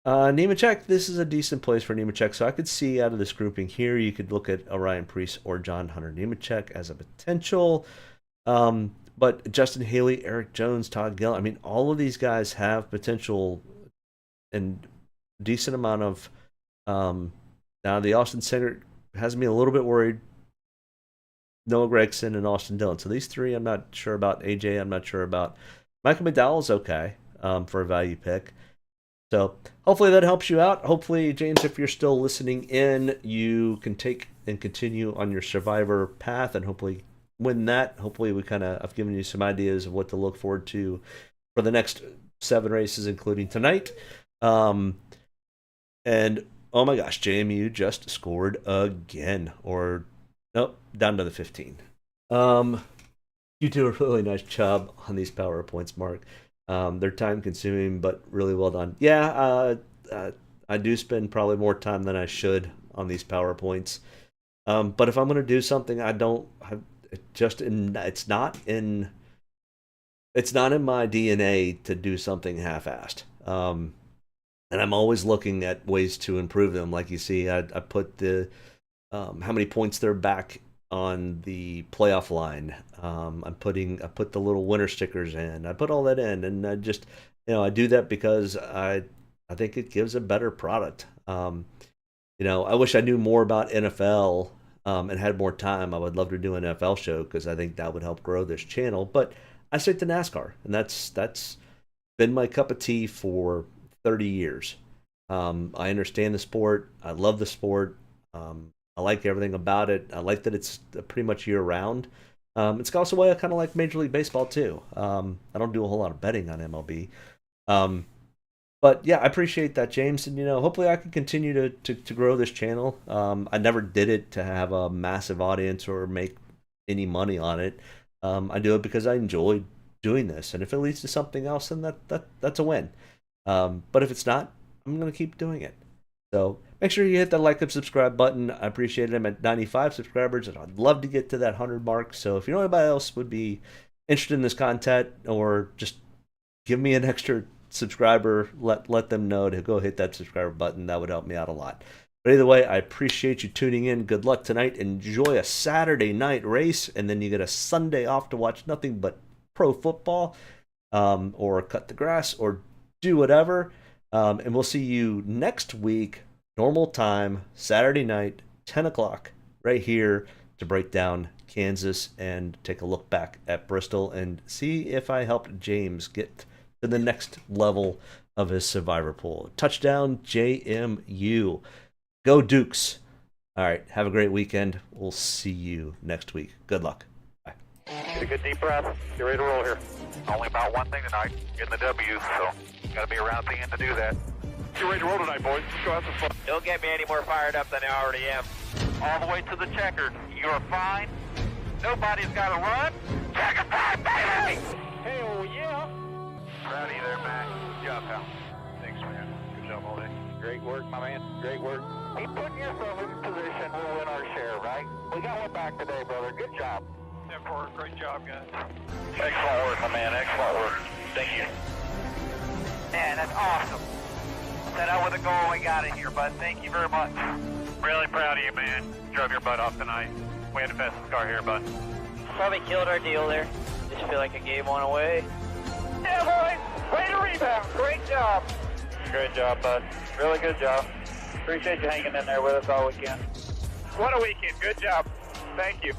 Nemechek, this is a decent place for Nemechek, so I could see out of this grouping here, you could look at Ryan Preece or John Hunter Nemechek as a potential. But Justin Haley, Eric Jones, Todd Gillen, all of these guys have potential and decent amount of. Now the Austin Center has me a little bit worried. Noah Gragson and Austin Dillon. So these three, I'm not sure about. AJ, I'm not sure about. Michael McDowell's okay for a value pick. So hopefully that helps you out. Hopefully, James, if you're still listening in, you can take and continue on your Survivor path and hopefully win that. Hopefully I've given you some ideas of what to look forward to for the next 7 races, including tonight. And oh my gosh, JMU just scored again. Or nope, down to the 15. You do a really nice job on these PowerPoints, Mark. They're time consuming, but really well done. Yeah, I do spend probably more time than I should on these PowerPoints. But if I'm going to do something, it's not in my DNA to do something half-assed. And I'm always looking at ways to improve them. Like you see, I put the how many points they're back on the playoff line. I put the little winter stickers in. I put all that in, and I just, I do that because I think it gives a better product. I wish I knew more about NFL and had more time. I would love to do an NFL show because I think that would help grow this channel. But I stick to NASCAR, and that's been my cup of tea for 30 years. I understand the sport. I love the sport. I like everything about it. I like that it's pretty much year-round. It's also why I kind of like Major League Baseball too. I don't do a whole lot of betting on MLB. But yeah, I appreciate that, James, and hopefully I can continue to grow this channel. I never did it to have a massive audience or make any money on it. I do it because I enjoy doing this, and if it leads to something else, then that's a win. But if it's not, I'm gonna keep doing it. So make sure you hit that like and subscribe button. I appreciate it. I'm at 95 subscribers, and I'd love to get to that 100 mark. So if you know anybody else would be interested in this content, or just give me an extra subscriber, let them know to go hit that subscriber button. That would help me out a lot. But either way, I appreciate you tuning in. Good luck tonight. Enjoy a Saturday night race, and then you get a Sunday off to watch nothing but pro football, or cut the grass, or do whatever. And we'll see you next week, normal time, Saturday night, 10 o'clock, right here to break down Kansas and take a look back at Bristol and see if I helped James get to the next level of his survivor pool. Touchdown, JMU. Go Dukes. All right, have a great weekend. We'll see you next week. Good luck. Bye. Get a good deep breath. Get ready to roll here. Only about one thing tonight, getting the W's, so got to be around at the end to do that. Get ready to roll tonight, boys. Let's go have some fun. Don't get me any more fired up than I already am. All the way to the checker. You're fine. Nobody's got to run. Checker time, baby! Hell yeah! Proud of you there, Mac. Good job, pal. Thanks, man. Good job all day. Great work, my man. Great work. Keep putting yourself in position, we'll win our share, right? We got one back today, brother. Good job. Great job, guys. Excellent work, my man. Excellent work. Thank you. Man, that's awesome. Set out with a goal, we got it here, bud. Thank you very much. Really proud of you, man. Drove your butt off tonight. We had the fastest car here, bud. Probably killed our deal there. Just feel like I gave one away. Yeah, boys. Way to rebound. Great job. Great job, bud. Really good job. Appreciate you hanging in there with us all weekend. What a weekend. Good job. Thank you.